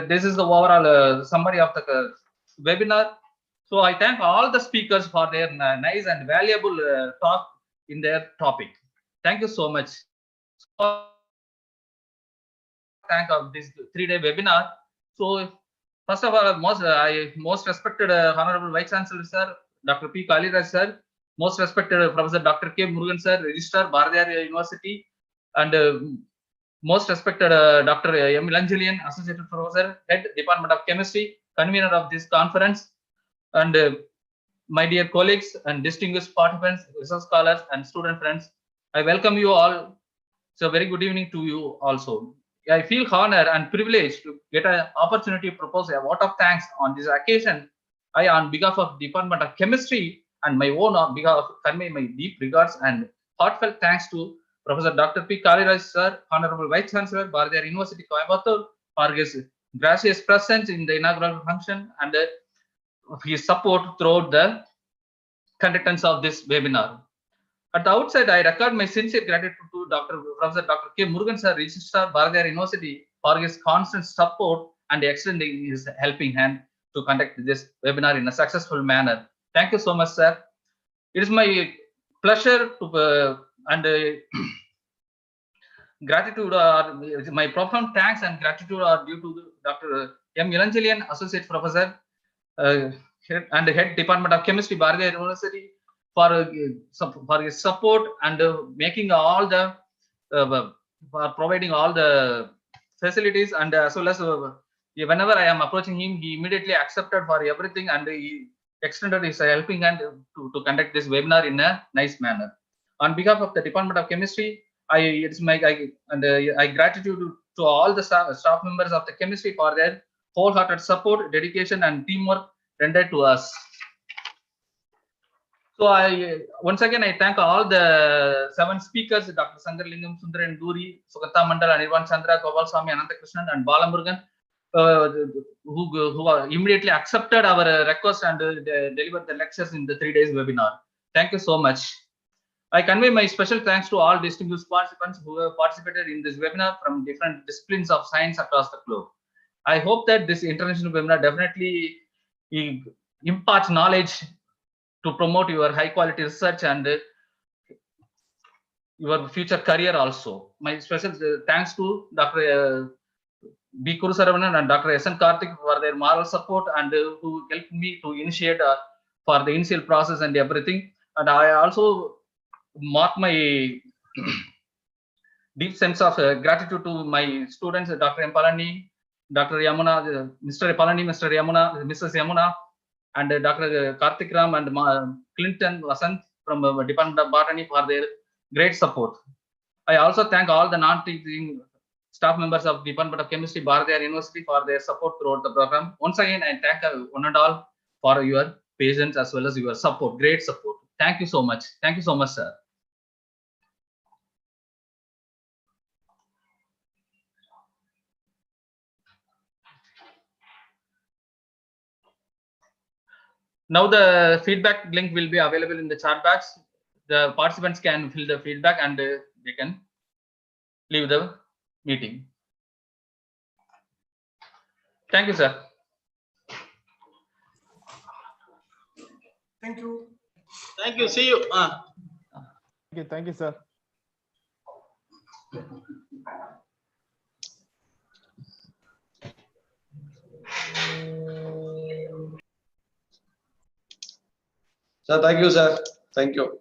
This is the overall summary of the webinar. So I thank all the speakers for their nice and valuable talk in their topic. Thank you so much. Thank of this 3-day webinar. So first of all, most respected Honorable Vice Chancellor Sir, Dr. P. Kaliraj Sir, most respected Professor Dr. K. Murugan Sir, Registrar, Bharatiyar University, and most respected Dr. M. Ilanjalian, Associate Professor, Head Department of Chemistry, convener of this conference, and my dear colleagues and distinguished participants, research scholars, and student friends, I welcome you all. So very good evening to you also. I feel honored and privileged to get an opportunity to propose a vote of thanks on this occasion. I, on behalf of Department of Chemistry and my own on behalf, convey my deep regards and heartfelt thanks to Professor Dr. P. Kaliraj Sir, Honorable Vice Chancellor, Bharatiyar University, Coimbatore, for his gracious presence in the inaugural function and his support throughout the conductance of this webinar. At the outset, I record my sincere gratitude to Professor Dr. K. Murugan Sir, Registrar, Bharatiyar University, for his constant support and extending his helping hand to conduct this webinar in a successful manner. Thank you so much, sir. It is my pleasure to gratitude, my profound thanks and gratitude are due to Dr. M. Ilanjalian, Associate Professor and Head Department of Chemistry, Bharatiyar University, for his support and making all the for providing all the facilities, and as well as whenever I am approaching him, he immediately accepted for everything and he extended his helping hand to conduct this webinar in a nice manner. On behalf of the Department of Chemistry, I gratitude to all the staff members of the chemistry for their wholehearted support, dedication, and teamwork rendered to us. So once again I thank all the 7 speakers, Dr. Sangaralingam, Sundaran Duri, Sugandha Mandal, Anirban Chandra, Gopal Swami, Ananthakrishnan, and Balamurugan, who immediately accepted our request and delivered the lectures in the 3 days webinar. Thank you so much. I convey my special thanks to all distinguished participants who have participated in this webinar from different disciplines of science across the globe. I hope that this international webinar definitely imparts knowledge to promote your high quality research and your future career also. My special thanks to Dr. B. Kurusaravanan and Dr. S. N. Karthik for their moral support and who helped me to initiate for the initial process and everything. And I also mark my deep sense of gratitude to my students, Dr. M. Palani, Dr. Yamuna, Mr. Palani, Mr. Yamuna, Mrs. Yamuna, and Dr. Karthik Ram and Clinton Vasant from Department of Botany for their great support. I also thank all the non-teaching staff members of Department of Chemistry, Bharatiyar University for their support throughout the program. Once again, I thank one and all for your patience as well as your support, great support. Thank you so much. Thank you so much, sir. Now the feedback link will be available in the chat box. The participants can fill the feedback and they can leave the meeting. Thank you, sir. Thank you. Thank you. See you. Thank you, sir. Sir, thank you, sir. Thank you.